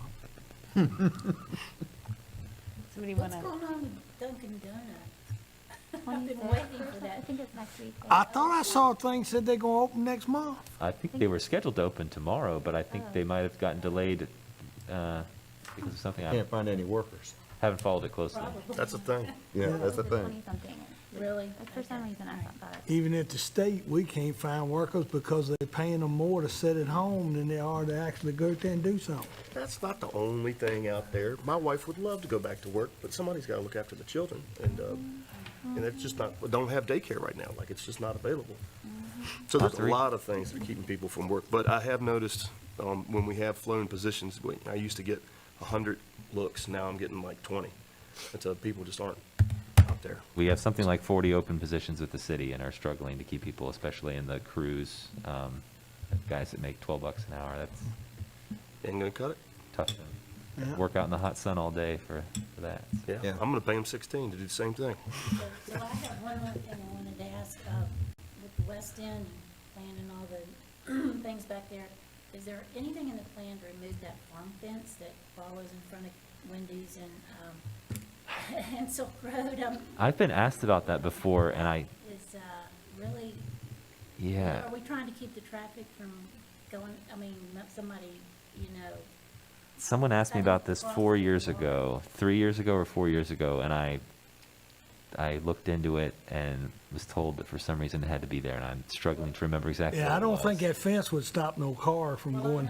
Somebody What's wanna, going on with Dunkin' Donuts? I've been 26th waiting or for so. that. I think it's next week. I thought I saw a thing said they're gonna open next month. I think they were scheduled to open tomorrow, but I think they might have gotten delayed because of something. I Can't find any workers. haven't followed it closely. Probably. That's the thing. Yeah, that's the thing. 20-something. Really? Like, for some reason, I thought that. Even at the state, we can't find workers because they're paying them more to sit at home than they are to actually go out there and do something. That's not the only thing out there. My wife would love to go back to work, but somebody's got to look after the children, and it's just not. We don't have daycare right now. Like, it's just not available. So there's a lot of things that are keeping people from work. But I have noticed when we have flown positions, I used to get 100 looks. Now I'm getting like 20. And so people just aren't out there. We have something like 40 open positions with the city and are struggling to keep people, especially in the crews, guys that make $12 an hour. That's Ain't gonna cut it. tough. Yeah. Work out in the hot sun all day for that. so. Yeah. I'm gonna pay them 16 to do the same thing. So I have one more thing I wanted to ask, with the West End planning all the things back there, is there anything in the plan to remove that farm fence that follows in front of Wendy's and Silk Road? I've been asked about that before, and Is, really, yeah. are we trying to keep the traffic from going, I mean, somebody, Someone asked me about this 4 years ago, 3 years ago or 4 years ago, and I looked into it and was told that for some reason it had to be there, and I'm struggling to remember exactly Yeah, what I it don't was. think that fence would stop no car from well, going.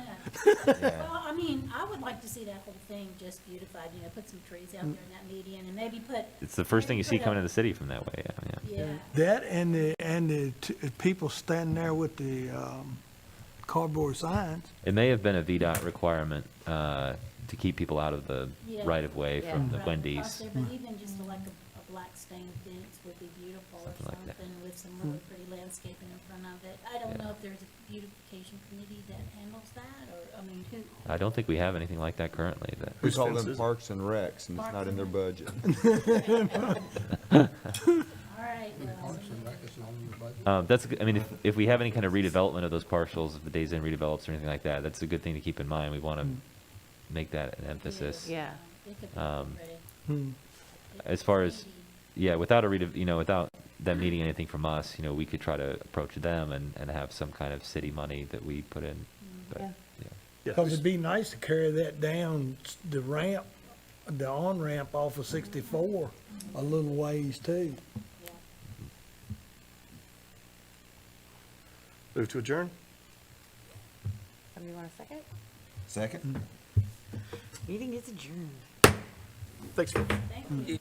well, I mean, I would like to see that whole thing just beautified, put some trees out there in that median and maybe put. It's the first thing you see put coming a- into the city from that way, yeah. Yeah. That and the people standing there with the cardboard signs. It may have been a VDOT requirement to keep people out of the Yeah. right-of-way Yeah. from the Right across Wendy's. there, But even just like a black stain fence would be beautiful or Something like that. something with some really pretty landscaping in front of it. I don't Yeah. know if there's a beautification committee that handles that, or, I mean, who? I don't think we have anything like that currently. We Whose call fence them is it? Parks and Recs, and it's not in their budget. All right, well, That's, I mean, if we have any kind of redevelopment of those parcels, if the Days Inn redevelops or anything like that, that's a good thing to keep in mind. We want to make that an emphasis. yeah. it could be Um, pretty. As far as, yeah, without without them needing anything from us, we could try to approach them and have some kind of city money that we put in. But, Yeah. yeah. Yeah. Because it'd be nice to carry that down the ramp, the on-ramp off of 64 a little ways too. Yeah. Move to adjourn. Somebody want a second? Second? Meeting is adjourned. Thanks, Phil. Thank you.